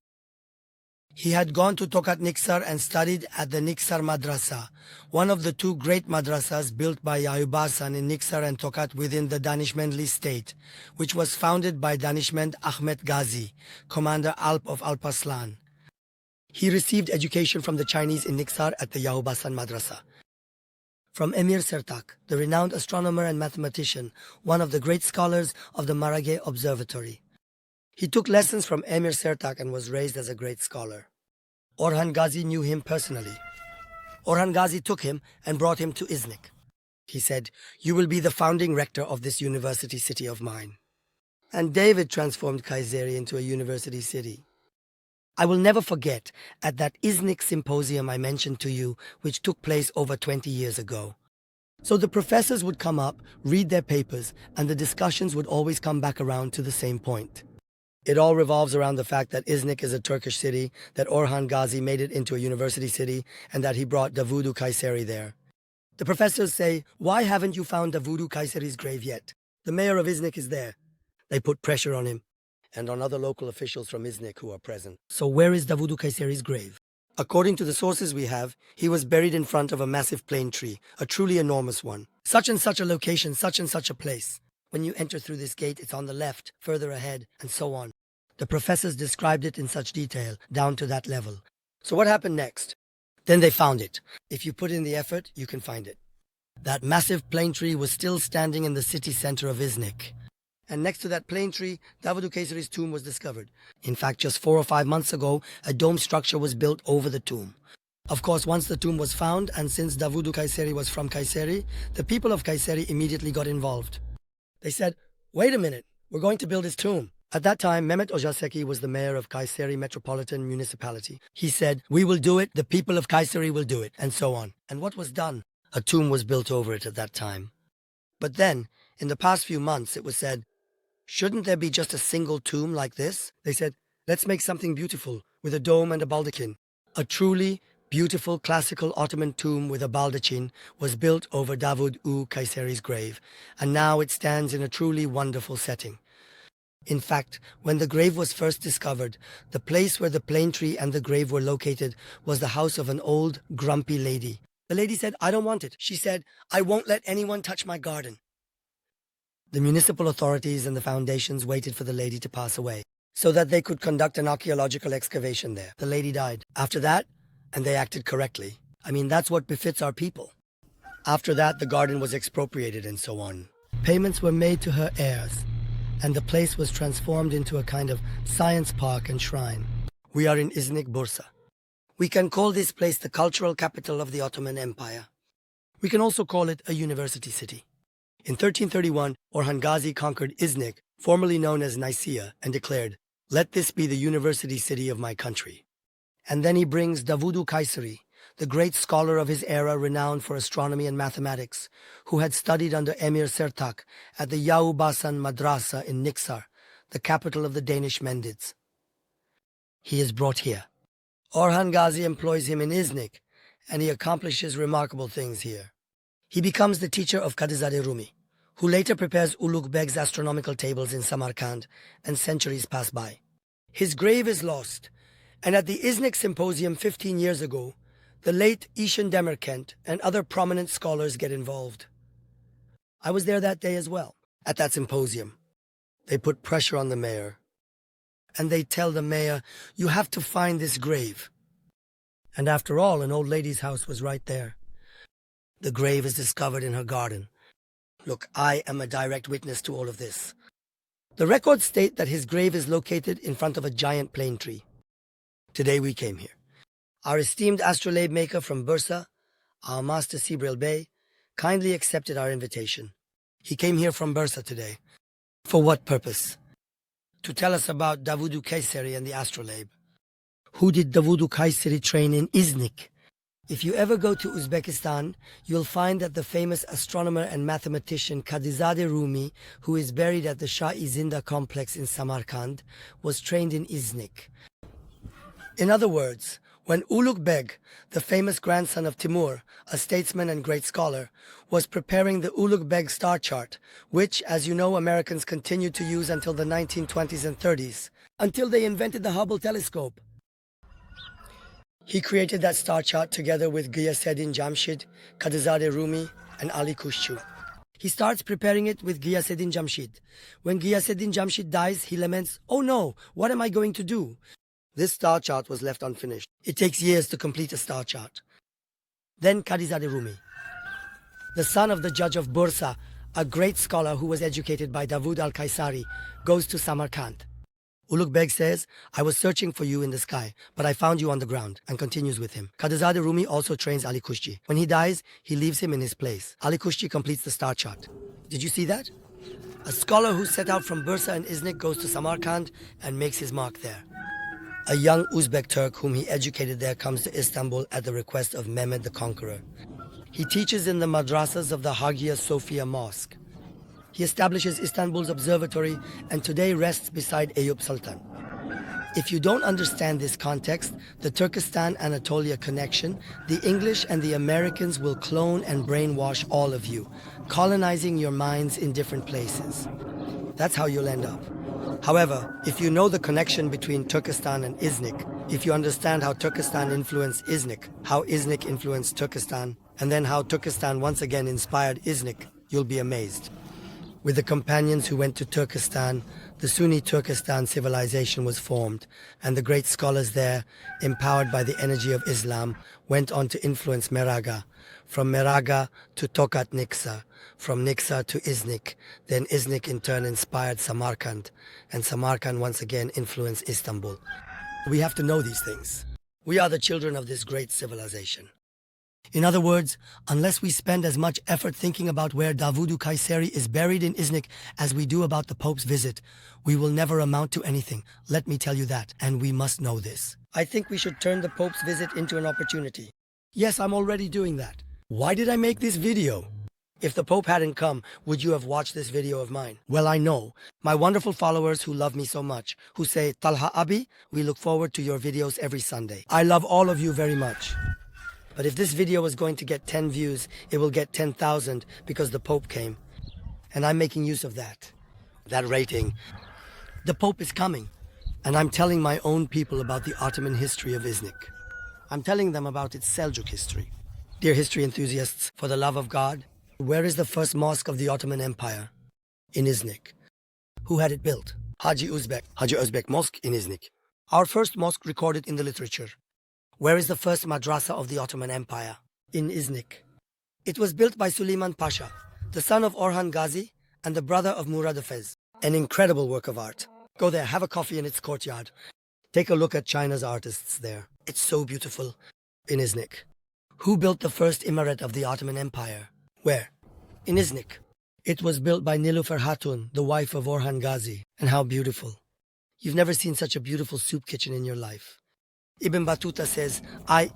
He had gone to Tokat Niksar and studied at the Niksar Madrasa, one of the two great madrasas built by Ayub Hasan in Niksar and Tokat within the Danishmendli state, which was founded by Danishmend Ahmet Gazi, Commander Alp of Alparslan. He received education from the Chinese in Niksar at the Ayub Hasan Madrasa. From Emir Sertak, the renowned astronomer and mathematician, one of the great scholars of the Maraghe Observatory. He took lessons from Emir Sertak and was raised as a great scholar. Orhan Gazi knew him personally. Orhan Gazi took him and brought him to Iznik. He said, you will be the founding rector of this university city of mine. And David transformed Kayseri into a university city. I will never forget at that Iznik symposium I mentioned to you, which took place over 20 years ago. So the professors would come up, read their papers, and the discussions would always come back around to the same point. It all revolves around the fact that Iznik is a Turkish city, that Orhan Gazi made it into a university city, and that he brought Davudu Kayseri there. The professors say, why haven't you found Davudu Kayseri's grave yet? The mayor of Iznik is there. They put pressure on him, and on other local officials from Iznik who are present. So where is Davudu Kayseri's grave? According to the sources we have, he was buried in front of a massive plane tree, a truly enormous one. Such and such a location, such and such a place. When you enter through this gate, it's on the left, further ahead, and so on. The professors described it in such detail, down to that level. So what happened next? Then they found it. If you put in the effort, you can find it. That massive plane tree was still standing in the city center of Iznik. And next to that plane tree, Davudu Kayseri's tomb was discovered. In fact, just 4 or 5 months ago, a dome structure was built over the tomb. Of course, once the tomb was found, and since Davudu Kayseri was from Kayseri, the people of Kayseri immediately got involved. They said, wait a minute, we're going to build his tomb. At that time, Mehmet Ojaseki was the mayor of Kayseri Metropolitan Municipality. He said, we will do it, the people of Kayseri will do it, and so on. And what was done? A tomb was built over it at that time. But then, in the past few months, it was said, shouldn't there be just a single tomb like this? They said, let's make something beautiful, with a dome and a baldachin. A truly beautiful classical Ottoman tomb with a baldachin was built over Davud Kayseri's grave, and now it stands in a truly wonderful setting. In fact, when the grave was first discovered, the place where the plane tree and the grave were located was the house of an old, grumpy lady. The lady said, I don't want it. She said, I won't let anyone touch my garden. The municipal authorities and the foundations waited for the lady to pass away, so that they could conduct an archaeological excavation there. The lady died. After that, and they acted correctly. I mean, that's what befits our people. After that, the garden was expropriated and so on. Payments were made to her heirs, and the place was transformed into a kind of science park and shrine. We are in Iznik, Bursa. We can call this place the cultural capital of the Ottoman Empire. We can also call it a university city. In 1331, Orhan Gazi conquered Iznik, formerly known as Nicaea, and declared, let this be the university city of my country. And then he brings Davudu Kayseri, the great scholar of his era renowned for astronomy and mathematics, who had studied under Emir Sertak at the Ayub Hasan Madrasa in Niksar, the capital of the Danish Mendids. He is brought here. Orhan Gazi employs him in Iznik, and he accomplishes remarkable things here. He becomes the teacher of Kadizade Rumi, who later prepares Ulugh Beg's astronomical tables in Samarkand, and centuries pass by. His grave is lost, and at the Iznik Symposium 15 years ago, the late Ishan Demirkent and other prominent scholars get involved. I was there that day as well, at that symposium. They put pressure on the mayor, and they tell the mayor, you have to find this grave. And after all, an old lady's house was right there. The grave is discovered in her garden. Look, I am a direct witness to all of this. The records state that his grave is located in front of a giant plane tree. Today we came here. Our esteemed astrolabe maker from Bursa, our master Sibril Bey, kindly accepted our invitation. He came here from Bursa today. For what purpose? To tell us about Davudu Kayseri and the astrolabe. Who did Davudu Kayseri train in Iznik? If you ever go to Uzbekistan, you'll find that the famous astronomer and mathematician Kadizade Rumi, who is buried at the Shah-i-Zinda complex in Samarkand, was trained in Iznik. In other words, when Ulugh Beg, the famous grandson of Timur, a statesman and great scholar, was preparing the Ulugh Beg star chart, which, as you know, Americans continued to use until the 1920s and 30s, until they invented the Hubble telescope. He created that star chart together with Ghiyaseddin Jamshid, Kadizade Rumi, and Ali Kushchu. He starts preparing it with Ghiyaseddin Jamshid. When Ghiyaseddin Jamshid dies, he laments, "Oh no, what am I going to do?" This star chart was left unfinished. It takes years to complete a star chart. Then Kadizade Rumi, the son of the judge of Bursa, a great scholar who was educated by Davud al-Kaysari, goes to Samarkand. Ulugh Beg says, "I was searching for you in the sky, but I found you on the ground," and continues with him. Kadizade Rumi also trains Ali Kushchi. When he dies, he leaves him in his place. Ali Kushchi completes the star chart. Did you see that? A scholar who set out from Bursa and Iznik goes to Samarkand and makes his mark there. A young Uzbek Turk whom he educated there comes to Istanbul at the request of Mehmed the Conqueror. He teaches in the madrasas of the Hagia Sophia mosque. He establishes Istanbul's observatory and today rests beside Eyüp Sultan. If you don't understand this context, the Turkestan-Anatolia connection, the English and the Americans will clone and brainwash all of you, colonizing your minds in different places. That's how you'll end up. However, if you know the connection between Turkestan and Iznik, if you understand how Turkestan influenced Iznik, how Iznik influenced Turkestan, and then how Turkestan once again inspired Iznik, you'll be amazed. With the companions who went to Turkestan, the Sunni Turkestan civilization was formed, and the great scholars there, empowered by the energy of Islam, went on to influence Meraga, from Meraga to Tokat Niksa, from Niksa to Iznik, then Iznik in turn inspired Samarkand, and Samarkand once again influenced Istanbul. We have to know these things. We are the children of this great civilization. In other words, unless we spend as much effort thinking about where Davudu Kayseri is buried in Iznik as we do about the Pope's visit, we will never amount to anything. Let me tell you that, and we must know this. I think we should turn the Pope's visit into an opportunity. Yes, I'm already doing that. Why did I make this video? If the Pope hadn't come, would you have watched this video of mine? Well, I know. My wonderful followers who love me so much, who say, "Talha Abi, we look forward to your videos every Sunday." I love all of you very much. But if this video is going to get 10 views, it will get 10,000 because the Pope came. And I'm making use of that rating. The Pope is coming. And I'm telling my own people about the Ottoman history of Iznik. I'm telling them about its Seljuk history. Dear history enthusiasts, for the love of God, where is the first mosque of the Ottoman Empire? In Iznik. Who had it built? Hagia Uzbek Mosque in Iznik. Our first mosque recorded in the literature. Where is the first madrasa of the Ottoman Empire? In Iznik. It was built by Suleiman Pasha, the son of Orhan Gazi and the brother of Murad Efes. An incredible work of art. Go there, have a coffee in its courtyard. Take a look at China's artists there. It's so beautiful. In Iznik. Who built the first emirate of the Ottoman Empire? Where? In Iznik. It was built by Nilüfer Hatun, the wife of Orhan Gazi. And how beautiful. You've never seen such a beautiful soup kitchen in your life. Ibn Battuta says,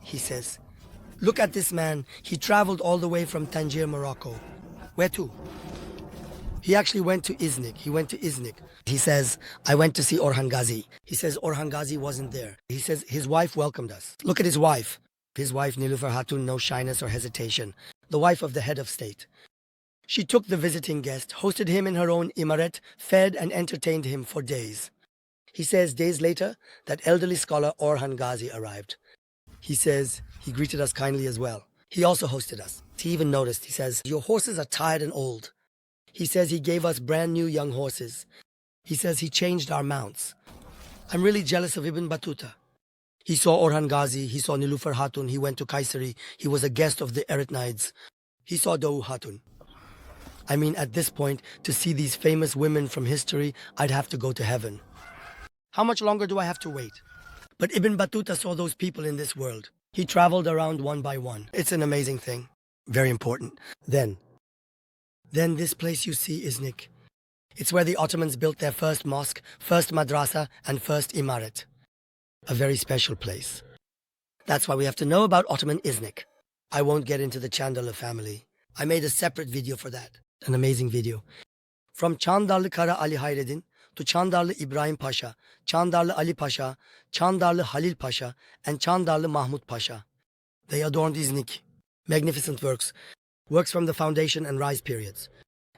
he says, look at this man. He traveled all the way from Tangier, Morocco. Where to? He actually went to Iznik. He says, I went to see Orhan Gazi. He says Orhan Gazi wasn't there. He says his wife welcomed us. Look at his wife. His wife, Nilüfer Hatun, no shyness or hesitation. The wife of the head of state. She took the visiting guest, hosted him in her own emirate, fed and entertained him for days. He says days later, that elderly scholar Orhan Gazi arrived. He says he greeted us kindly as well. He also hosted us. He even noticed, he says, your horses are tired and old. He says he gave us brand new young horses. He says he changed our mounts. I'm really jealous of Ibn Battuta. He saw Orhan Gazi, he saw Nilüfer Hatun, he went to Kayseri, he was a guest of the Eretnides. He saw Doğu Hatun. I mean, at this point, to see these famous women from history, I'd have to go to heaven. How much longer do I have to wait? But Ibn Battuta saw those people in this world. He traveled around one by one. It's an amazing thing. Very important. Then this place you see, Iznik. It's where the Ottomans built their first mosque, first madrasa, and first imaret. a very special place. That's why we have to know about Ottoman Iznik. I won't get into the Çandarlı family. I made a separate video for that. An amazing video. From Çandarlı Kara Ali Hayreddin to Çandarlı Ibrahim Pasha, Çandarlı Ali Pasha, Çandarlı Halil Pasha, and Çandarlı Mahmud Pasha. They adorned Iznik. Magnificent works. Works from the foundation and rise periods.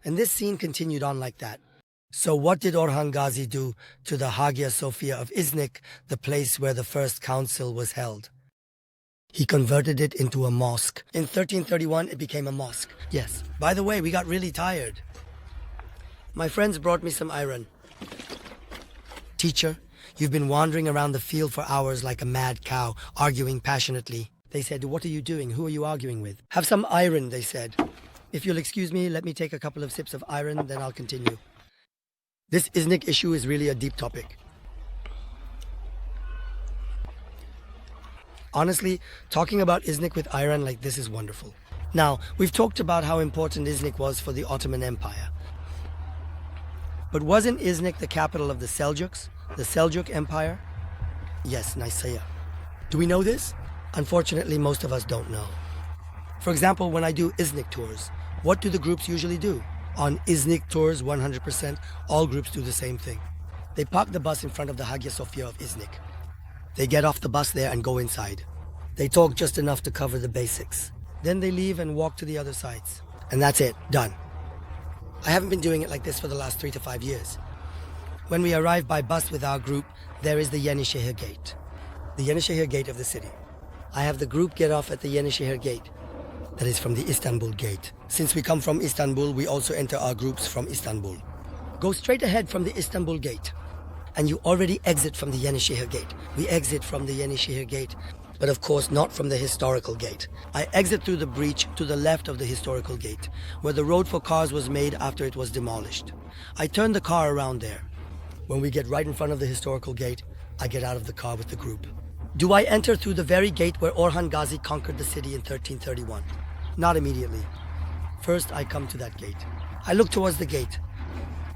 And this scene continued on like that. So what did Orhan Gazi do to the Hagia Sophia of Iznik, the place where the first council was held? He converted it into a mosque. In 1331, it became a mosque. Yes. By the way, we got really tired. My friends brought me some iron. Teacher, you've been wandering around the field for hours like a mad cow, arguing passionately. They said, what are you doing? Who are you arguing with? Have some iron, they said. If you'll excuse me, let me take a couple of sips of iron, then I'll continue. This Iznik issue is really a deep topic. Honestly, talking about Iznik with Iran like this is wonderful. Now, we've talked about how important Iznik was for the Ottoman Empire. But wasn't Iznik the capital of the Seljuks, the Seljuk Empire? Yes, Nicaea. Do we know this? Unfortunately, most of us don't know. For example, when I do Iznik tours, what do the groups usually do? On Iznik tours, 100%, all groups do the same thing. They park the bus in front of the Hagia Sophia of Iznik. They get off the bus there and go inside. They talk just enough to cover the basics. Then they leave and walk to the other sites. And that's it, done. I haven't been doing it like this for the last 3 to 5 years. When we arrive by bus with our group, there is the Yenişehir Gate. The Yenişehir Gate of the city. I have the group get off at the Yenişehir Gate. That is from the Istanbul Gate. Since we come from Istanbul, we also enter our groups from Istanbul. Go straight ahead from the Istanbul Gate. And you already exit from the Yenişehir Gate. We exit from the Yenişehir Gate, but of course not from the historical gate. I exit through the breach to the left of the historical gate, where the road for cars was made after it was demolished. I turn the car around there. When we get right in front of the historical gate, I get out of the car with the group. Do I enter through the very gate where Orhan Gazi conquered the city in 1331? Not immediately. First, I come to that gate. I look towards the gate.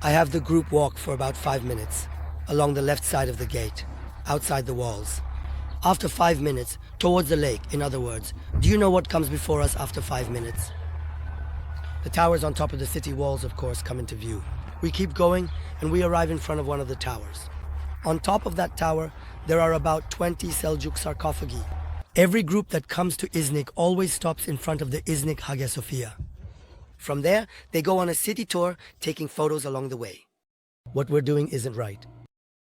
I have the group walk for about 5 minutes, along the left side of the gate, outside the walls. After 5 minutes, towards the lake, in other words, do you know what comes before us after 5 minutes? The towers on top of the city walls, of course, come into view. We keep going, and we arrive in front of one of the towers. On top of that tower, there are about 20 Seljuk sarcophagi. Every group that comes to Iznik always stops in front of the Iznik Hagia Sophia. From there, they go on a city tour, taking photos along the way. What we're doing isn't right.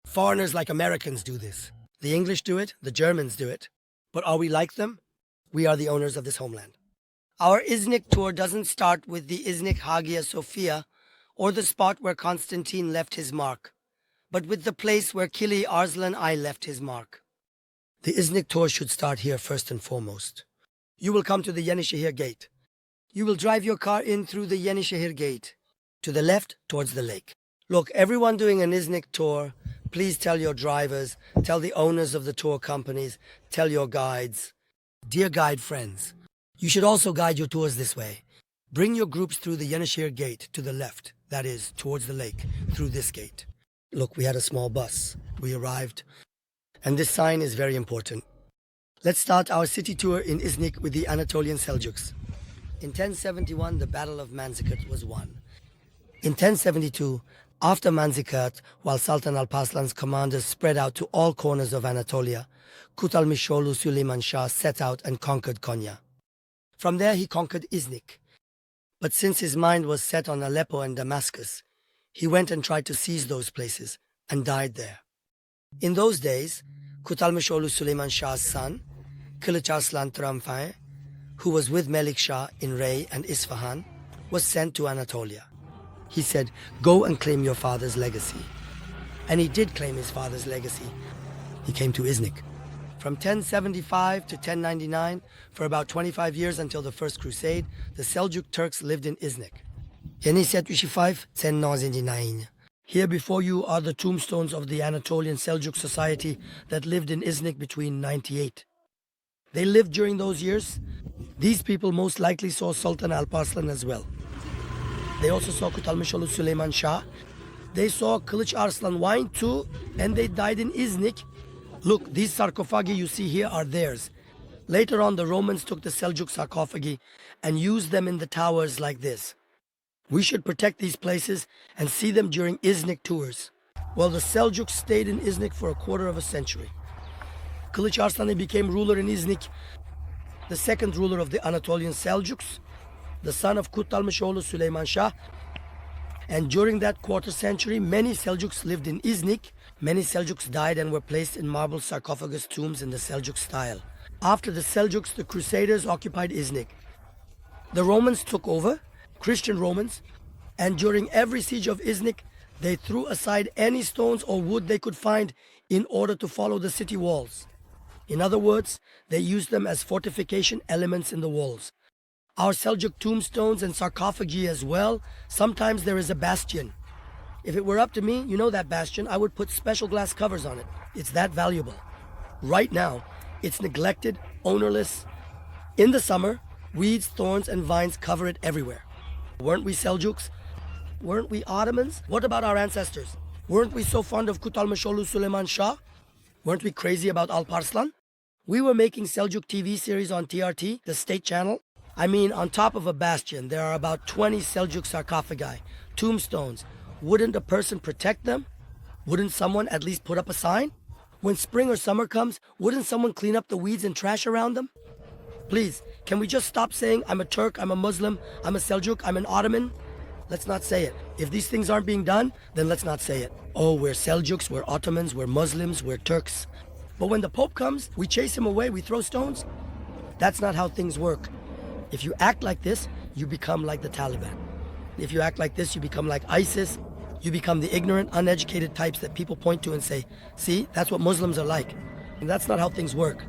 Foreigners like Americans do this. The English do it, the Germans do it. But are we like them? We are the owners of this homeland. Our Iznik tour doesn't start with the Iznik Hagia Sophia or the spot where Constantine left his mark, but with the place where Kili Arslan I left his mark. The Iznik tour should start here first and foremost. You will come to the Yenişehir Gate. You will drive your car in through the Yenişehir Gate, to the left towards the lake. Look, everyone doing an Iznik tour, please tell your drivers, tell the owners of the tour companies, tell your guides. Dear guide friends, you should also guide your tours this way. Bring your groups through the Yenişehir Gate to the left, that is, towards the lake, through this gate. Look, we had a small bus. We arrived. And this sign is very important. Let's start our city tour in Iznik with the Anatolian Seljuks. In 1071, the Battle of Manzikert was won. In 1072, after Manzikert, while Sultan Alparslan's commanders spread out to all corners of Anatolia, Kutalmisoglu Süleyman Shah set out and conquered Konya. From there he conquered Iznik. But since his mind was set on Aleppo and Damascus, he went and tried to seize those places and died there. In those days, Kutalmisoglu Süleyman Shah's son, Kılıç Arslan Tramfay, who was with Melik Shah in Rey and Isfahan, was sent to Anatolia. He said, "Go and claim your father's legacy." And he did claim his father's legacy. He came to Iznik. From 1075 to 1099, for about 25 years until the First Crusade, the Seljuk Turks lived in Iznik. 1075, 1099. Here before you are the tombstones of the Anatolian Seljuk society that lived in Iznik between 98. They lived during those years. These people most likely saw Sultan Alparslan as well. They also saw Kutalmisoglu Süleyman Shah. They saw Kılıç Arslan I too, and they died in Iznik Look, these sarcophagi you see here are theirs. Later on, the Romans took the Seljuk sarcophagi and used them in the towers like this. We should protect these places and see them during Iznik tours. Well, the Seljuks stayed in Iznik for a quarter of a century. Kılıç Arslanı became ruler in Iznik, the second ruler of the Anatolian Seljuks, the son of Kuttalmışoğlu Süleyman Shah. And during that quarter century, many Seljuks lived in Iznik. Many Seljuks died and were placed in marble sarcophagus tombs in the Seljuk style. After the Seljuks, the Crusaders occupied Iznik. The Romans took over, Christian Romans, and during every siege of Iznik, they threw aside any stones or wood they could find in order to follow the city walls. In other words, they used them as fortification elements in the walls. Our Seljuk tombstones and sarcophagi as well, sometimes there is a bastion. If it were up to me, you know that bastion, I would put special glass covers on it. It's that valuable. Right now, it's neglected, ownerless. In the summer, weeds, thorns, and vines cover it everywhere. Weren't we Seljuks? Weren't we Ottomans? What about our ancestors? Weren't we so fond of Kuttalmışoğlu Süleyman Shah? Weren't we crazy about Alparslan? We were making Seljuk TV series on TRT, the state channel. I mean, on top of a bastion, there are about 20 Seljuk sarcophagi, tombstones. Wouldn't a person protect them? Wouldn't someone at least put up a sign? When spring or summer comes, wouldn't someone clean up the weeds and trash around them? Please, can we just stop saying, I'm a Turk, I'm a Muslim, I'm a Seljuk, I'm an Ottoman? Let's not say it. If these things aren't being done, then let's not say it. Oh, we're Seljuks, we're Ottomans, we're Muslims, we're Turks. But when the Pope comes, we chase him away, we throw stones? That's not how things work. If you act like this, you become like the Taliban. If you act like this, you become like ISIS. You become the ignorant, uneducated types that people point to and say, see, that's what Muslims are like. And that's not how things work.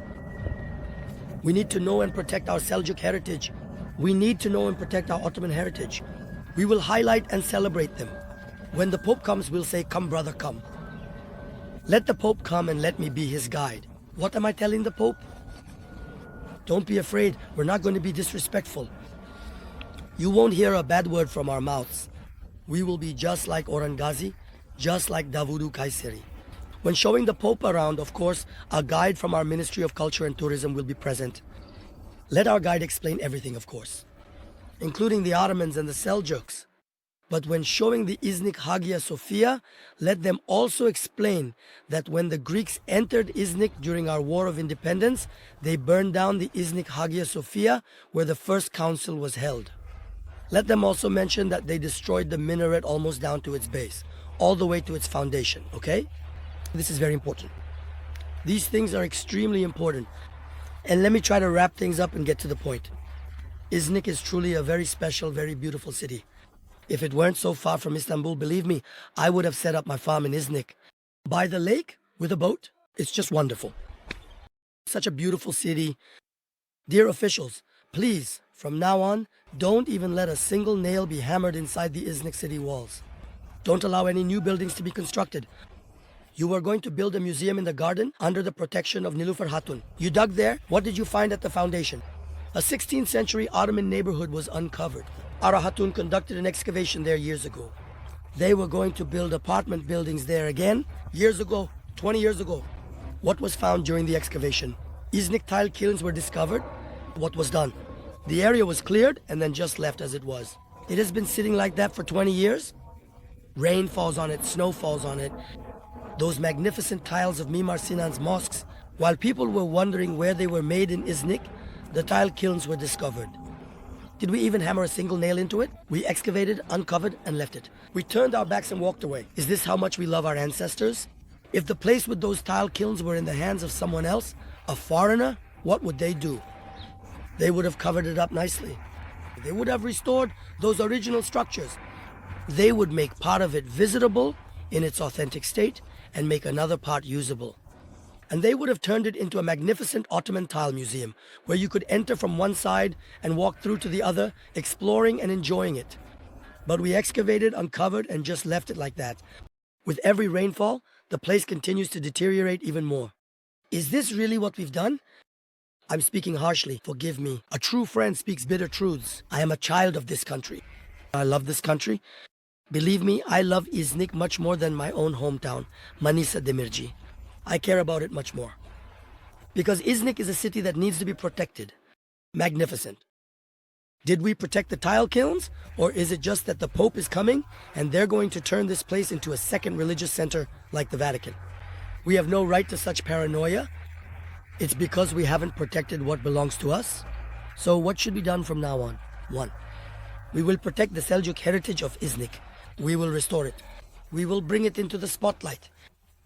We need to know and protect our Seljuk heritage. We need to know and protect our Ottoman heritage. We will highlight and celebrate them. When the Pope comes, we'll say, come brother, come. Let the Pope come and let me be his guide. What am I telling the Pope? Don't be afraid, we're not going to be disrespectful. You won't hear a bad word from our mouths. We will be just like Orhan Gazi, just like Davudu Kayseri. When showing the Pope around, of course, a guide from our Ministry of Culture and Tourism will be present. Let our guide explain everything, of course, including the Ottomans and the Seljuks. But when showing the Iznik Hagia Sophia, let them also explain that when the Greeks entered Iznik during our War of Independence, they burned down the Iznik Hagia Sophia where the first council was held. Let them also mention that they destroyed the minaret almost down to its base, all the way to its foundation, okay? This is very important. These things are extremely important. And let me try to wrap things up and get to the point. Iznik is truly a very special, very beautiful city. If it weren't so far from Istanbul, believe me, I would have set up my farm in Iznik. By the lake, with a boat, it's just wonderful. Such a beautiful city. Dear officials, please, from now on, don't even let a single nail be hammered inside the Iznik city walls. Don't allow any new buildings to be constructed. You were going to build a museum in the garden under the protection of Nilüfer Hatun. You dug there, what did you find at the foundation? A 16th century Ottoman neighborhood was uncovered. Ara Hatun conducted an excavation there years ago. They were going to build apartment buildings there again years ago, 20 years ago. What was found during the excavation? Iznik tile kilns were discovered. What was done? The area was cleared and then just left as it was. It has been sitting like that for 20 years. Rain falls on it, snow falls on it. Those magnificent tiles of Mimar Sinan's mosques, while people were wondering where they were made in Iznik, the tile kilns were discovered. Did we even hammer a single nail into it? We excavated, uncovered, and left it. We turned our backs and walked away. Is this how much we love our ancestors? If the place with those tile kilns were in the hands of someone else, a foreigner, what would they do? They would have covered it up nicely. They would have restored those original structures. They would make part of it visitable in its authentic state and make another part usable. And they would have turned it into a magnificent Ottoman tile museum where you could enter from one side and walk through to the other, exploring and enjoying it. But we excavated, uncovered, and just left it like that. With every rainfall, the place continues to deteriorate even more. Is this really what we've done? I'm speaking harshly, forgive me. A true friend speaks bitter truths. I am a child of this country. I love this country. Believe me, I love Iznik much more than my own hometown, Manisa Demirci. I care about it much more. Because Iznik is a city that needs to be protected. Magnificent. Did we protect the tile kilns? Or is it just that the Pope is coming and they're going to turn this place into a second religious center like the Vatican? We have no right to such paranoia. It's because we haven't protected what belongs to us. So what should be done from now on? 1. We will protect the Seljuk heritage of Iznik. We will restore it. We will bring it into the spotlight.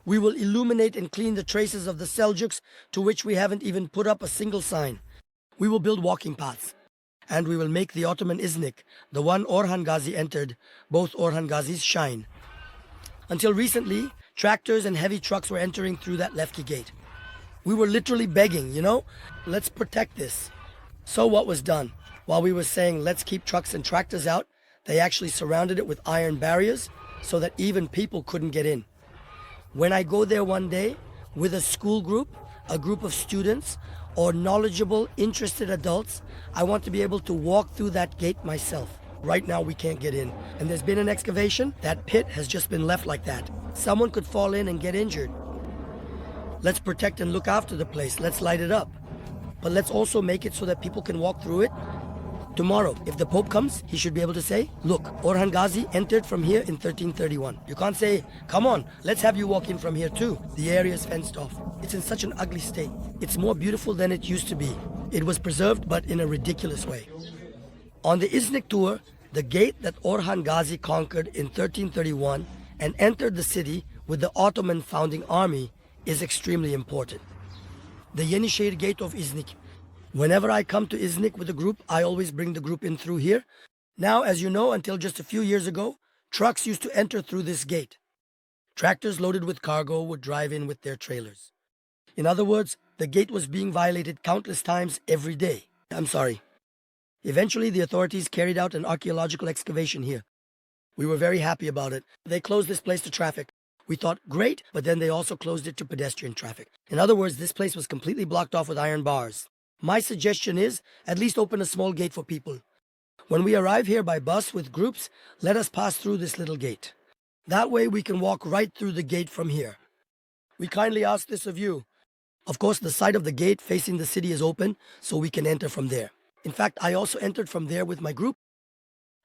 We will illuminate and clean the traces of the Seljuks to which we haven't even put up a single sign. We will build walking paths. And we will make the Ottoman Iznik, the one Orhan Gazi entered, both Orhan Gazis shine. Until recently, tractors and heavy trucks were entering through that lefty gate. We were literally begging, let's protect this. So what was done? While we were saying, let's keep trucks and tractors out, they actually surrounded it with iron barriers so that even people couldn't get in. When I go there one day with a school group, a group of students, or knowledgeable, interested adults, I want to be able to walk through that gate myself. Right now we can't get in. And there's been an excavation. That pit has just been left like that. Someone could fall in and get injured. Let's protect and look after the place. Let's light it up. But let's also make it so that people can walk through it. Tomorrow, if the Pope comes, he should be able to say, look, Orhan Gazi entered from here in 1331. You can't say, come on, let's have you walk in from here too. The area is fenced off. It's in such an ugly state. It's more beautiful than it used to be. It was preserved, but in a ridiculous way. On the Iznik tour, the gate that Orhan Gazi conquered in 1331 and entered the city with the Ottoman founding army is extremely important. The Yenişehir gate of Iznik. Whenever I come to Iznik with a group, I always bring the group in through here. Now, as you know, until just a few years ago, trucks used to enter through this gate. Tractors loaded with cargo would drive in with their trailers. In other words, the gate was being violated countless times every day. I'm sorry. Eventually, the authorities carried out an archaeological excavation here. We were very happy about it. They closed this place to traffic. We thought, great, but then they also closed it to pedestrian traffic. In other words, this place was completely blocked off with iron bars. My suggestion is, at least open a small gate for people. When we arrive here by bus with groups, let us pass through this little gate. That way we can walk right through the gate from here. We kindly ask this of you. Of course, the side of the gate facing the city is open, so we can enter from there. In fact, I also entered from there with my group.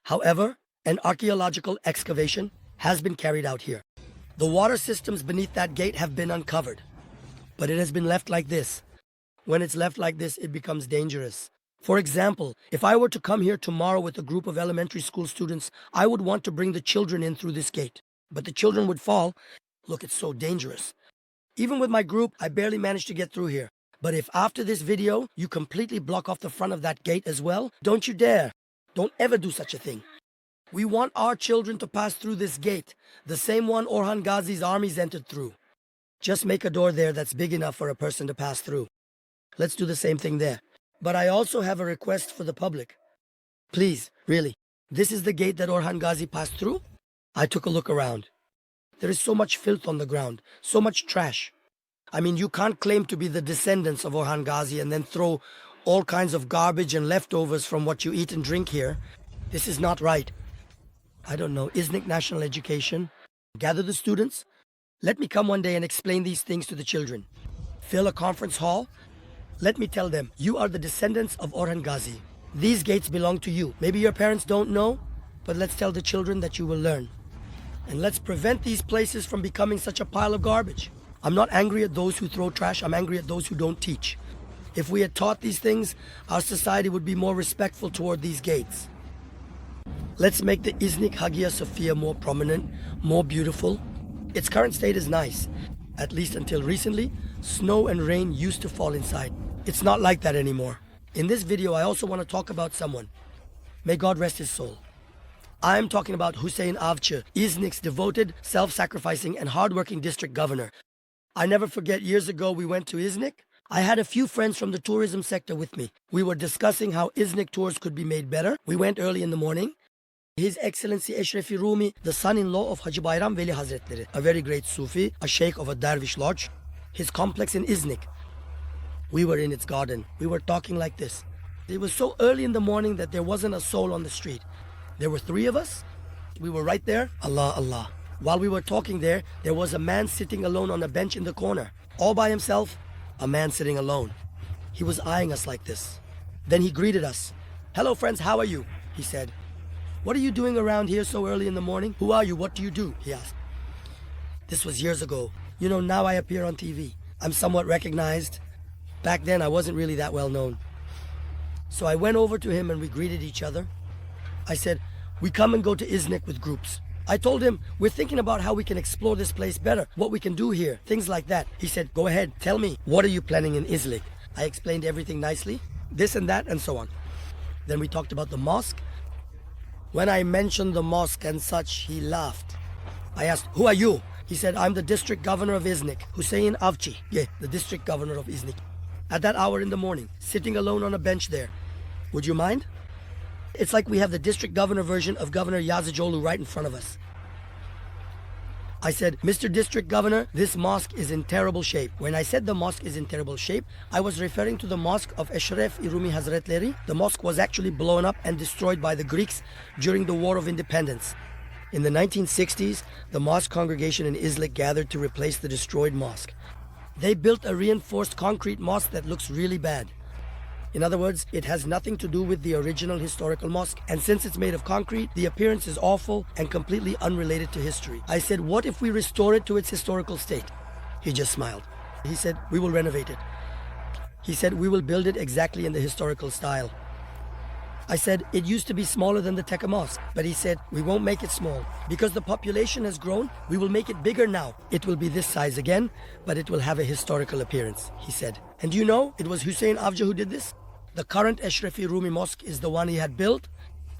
However, an archaeological excavation has been carried out here. The water systems beneath that gate have been uncovered, but it has been left like this. When it's left like this, it becomes dangerous. For example, if I were to come here tomorrow with a group of elementary school students, I would want to bring the children in through this gate. But the children would fall. Look, it's so dangerous. Even with my group, I barely managed to get through here. But if after this video, you completely block off the front of that gate as well, don't you dare. Don't ever do such a thing. We want our children to pass through this gate, the same one Orhan Gazi's armies entered through. Just make a door there that's big enough for a person to pass through. Let's do the same thing there. But I also have a request for the public. Please, really, this is the gate that Orhan Gazi passed through? I took a look around. There is so much filth on the ground, so much trash. I mean, you can't claim to be the descendants of Orhan Gazi and then throw all kinds of garbage and leftovers from what you eat and drink here. This is not right. I don't know, Iznik National Education. Gather the students. Let me come one day and explain these things to the children. Fill a conference hall. Let me tell them, you are the descendants of Orhan Gazi. These gates belong to you. Maybe your parents don't know, but let's tell the children that you will learn. And let's prevent these places from becoming such a pile of garbage. I'm not angry at those who throw trash, I'm angry at those who don't teach. If we had taught these things, our society would be more respectful toward these gates. Let's make the Iznik Hagia Sophia more prominent, more beautiful. Its current state is nice. At least until recently, snow and rain used to fall inside. It's not like that anymore. In this video, I also want to talk about someone. May God rest his soul. I'm talking about Hüseyin Avcı, Iznik's devoted, self-sacrificing, and hard-working district governor. I never forget years ago we went to Iznik. I had a few friends from the tourism sector with me. We were discussing how Iznik tours could be made better. We went early in the morning. His Excellency Eşrefi Rumi, the son-in-law of Hacı Bayram Veli Hazretleri, a very great Sufi, a sheikh of a dervish lodge, his complex in Iznik. We were in its garden. We were talking like this. It was so early in the morning that there wasn't a soul on the street. There were 3 of us. We were right there. Allah, Allah. While we were talking there was a man sitting alone on a bench in the corner. All by himself, a man sitting alone. He was eyeing us like this. Then he greeted us. "Hello friends, how are you?" he said. "What are you doing around here so early in the morning? Who are you? What do you do?" he asked. This was years ago. You know, now I appear on TV. I'm somewhat recognized. Back then, I wasn't really that well known. So I went over to him and we greeted each other. I said, "We come and go to Iznik with groups." I told him, "We're thinking about how we can explore this place better, what we can do here, things like that." He said, "Go ahead, tell me, what are you planning in Iznik?" I explained everything nicely, this and that and so on. Then we talked about the mosque. When I mentioned the mosque and such, he laughed. I asked, "Who are you?" He said, "I'm the district governor of Iznik, Hussein Avci." Yeah, the district governor of Iznik. At that hour in the morning, sitting alone on a bench there. Would you mind? It's like we have the district governor version of Governor Yazıcıoğlu right in front of us. I said, "Mr. District Governor, this mosque is in terrible shape." When I said the mosque is in terrible shape, I was referring to the mosque of Eşref İrumi Hazretleri. The mosque was actually blown up and destroyed by the Greeks during the War of Independence. In the 1960s, the mosque congregation in Iznik gathered to replace the destroyed mosque. They built a reinforced concrete mosque that looks really bad. In other words, it has nothing to do with the original historical mosque, and since it's made of concrete, the appearance is awful and completely unrelated to history. I said, "What if we restore it to its historical state?" He just smiled. He said, "We will renovate it." He said, "We will build it exactly in the historical style." I said, "It used to be smaller than the Tekka Mosque," but he said, "We won't make it small. Because the population has grown, we will make it bigger now. It will be this size again, but it will have a historical appearance," he said. And do you know, it was Hüseyin Avcı who did this? The current Eşrefi Rumi Mosque is the one he had built.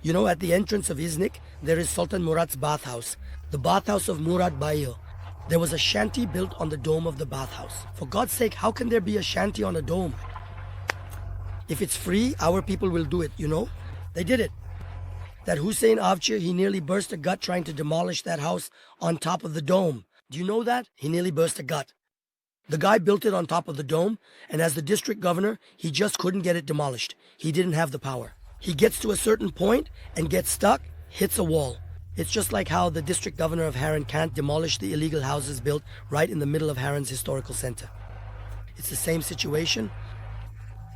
You know, at the entrance of Iznik, there is Sultan Murad's bathhouse, the bathhouse of Murad Bayi. There was a shanty built on the dome of the bathhouse. For God's sake, how can there be a shanty on a dome? If it's free, our people will do it, you know? They did it. That Hüseyin Avcı, he nearly burst a gut trying to demolish that house on top of the dome. Do you know that? He nearly burst a gut. The guy built it on top of the dome, and as the district governor, he just couldn't get it demolished. He didn't have the power. He gets to a certain point and gets stuck, hits a wall. It's just like how the district governor of Harran can't demolish the illegal houses built right in the middle of Harran's historical center. It's the same situation.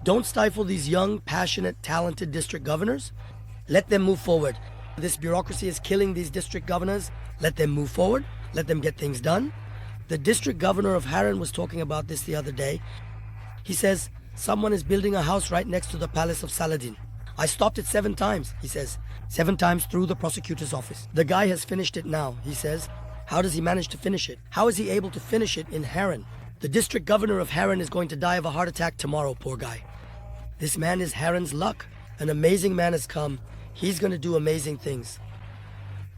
Don't stifle these young, passionate, talented district governors. Let them move forward. This bureaucracy is killing these district governors. Let them move forward. Let them get things done. The district governor of Harran was talking about this the other day. He says, someone is building a house right next to the palace of Saladin. I stopped it 7 times, he says. 7 times through the prosecutor's office. The guy has finished it now, he says. How does he manage to finish it? How is he able to finish it in Harran? The district governor of Harran is going to die of a heart attack tomorrow, poor guy. This man is Harran's luck. An amazing man has come. He's going to do amazing things.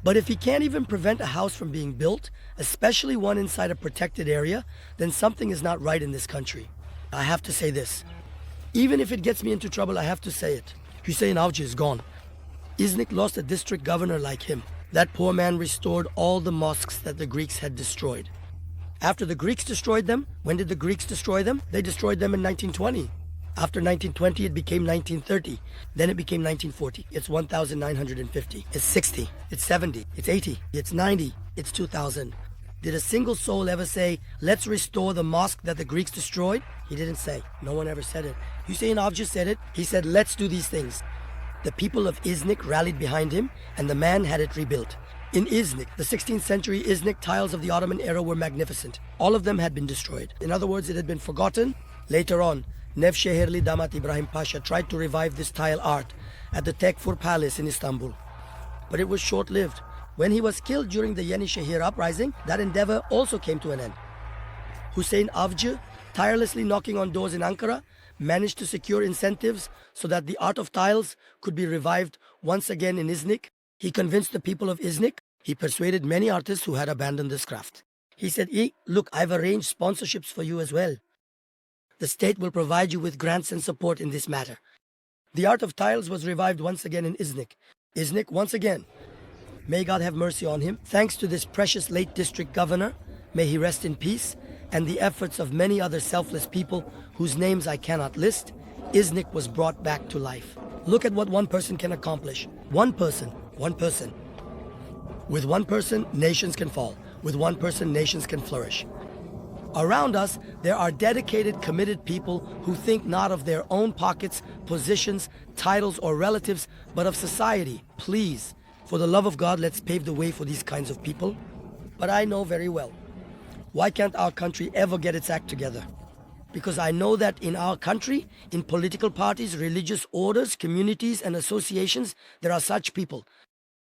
But if he can't even prevent a house from being built, especially one inside a protected area, then something is not right in this country. I have to say this. Even if it gets me into trouble, I have to say it. Hüseyin Avcı is gone. Iznik lost a district governor like him. That poor man restored all the mosques that the Greeks had destroyed. After the Greeks destroyed them, when did the Greeks destroy them? They destroyed them in 1920. After 1920, it became 1930. Then it became 1940. It's 1,950. It's 60. It's 70. It's 80. It's 90. It's 2,000. Did a single soul ever say, let's restore the mosque that the Greeks destroyed? He didn't say. No one ever said it. Hüseyin Avcı said it. He said, let's do these things. The people of Iznik rallied behind him, and the man had it rebuilt. In Iznik, the 16th century Iznik tiles of the Ottoman era were magnificent. All of them had been destroyed. In other words, it had been forgotten. Later on, Nevşehirli Damat Ibrahim Pasha tried to revive this tile art at the Tekfur Palace in Istanbul. But it was short-lived. When he was killed during the Yenişehir uprising, that endeavor also came to an end. Hüseyin Avcı, tirelessly knocking on doors in Ankara, managed to secure incentives so that the art of tiles could be revived once again in Iznik. He convinced the people of Iznik. He persuaded many artists who had abandoned this craft. He said, look, I've arranged sponsorships for you as well. The state will provide you with grants and support in this matter. The art of tiles was revived once again in Iznik. Iznik once again. May God have mercy on him. Thanks to this precious late district governor, may he rest in peace, and the efforts of many other selfless people whose names I cannot list, Iznik was brought back to life. Look at what one person can accomplish. One person. With one person, nations can fall. With one person, nations can flourish. Around us, there are dedicated, committed people who think not of their own pockets, positions, titles, or relatives, but of society. Please, for the love of God, let's pave the way for these kinds of people. But I know very well, why can't our country ever get its act together? Because I know that in our country, in political parties, religious orders, communities, and associations, there are such people.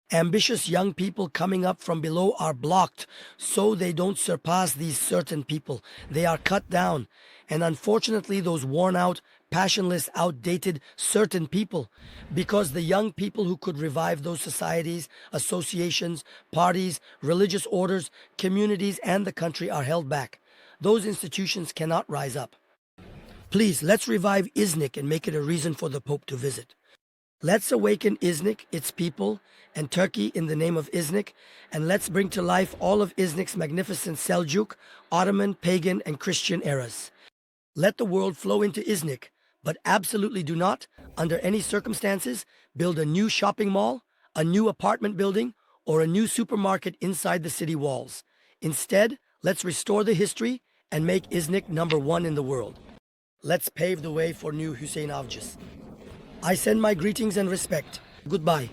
Ambitious young people coming up from below are blocked so they don't surpass these certain people. They are cut down. And unfortunately, those worn out, passionless, outdated, certain people, because the young people who could revive those societies, associations, parties, religious orders, communities, and the country are held back. Those institutions cannot rise up. Please, let's revive Iznik and make it a reason for the Pope to visit. Let's awaken Iznik, its people, and Turkey in the name of Iznik, and let's bring to life all of Iznik's magnificent Seljuk, Ottoman, pagan, and Christian eras. Let the world flow into Iznik, but absolutely do not, under any circumstances, build a new shopping mall, a new apartment building, or a new supermarket inside the city walls. Instead, let's restore the history and make Iznik #1 in the world. Let's pave the way for new Hüseyin Avcıs. I send my greetings and respect. Goodbye.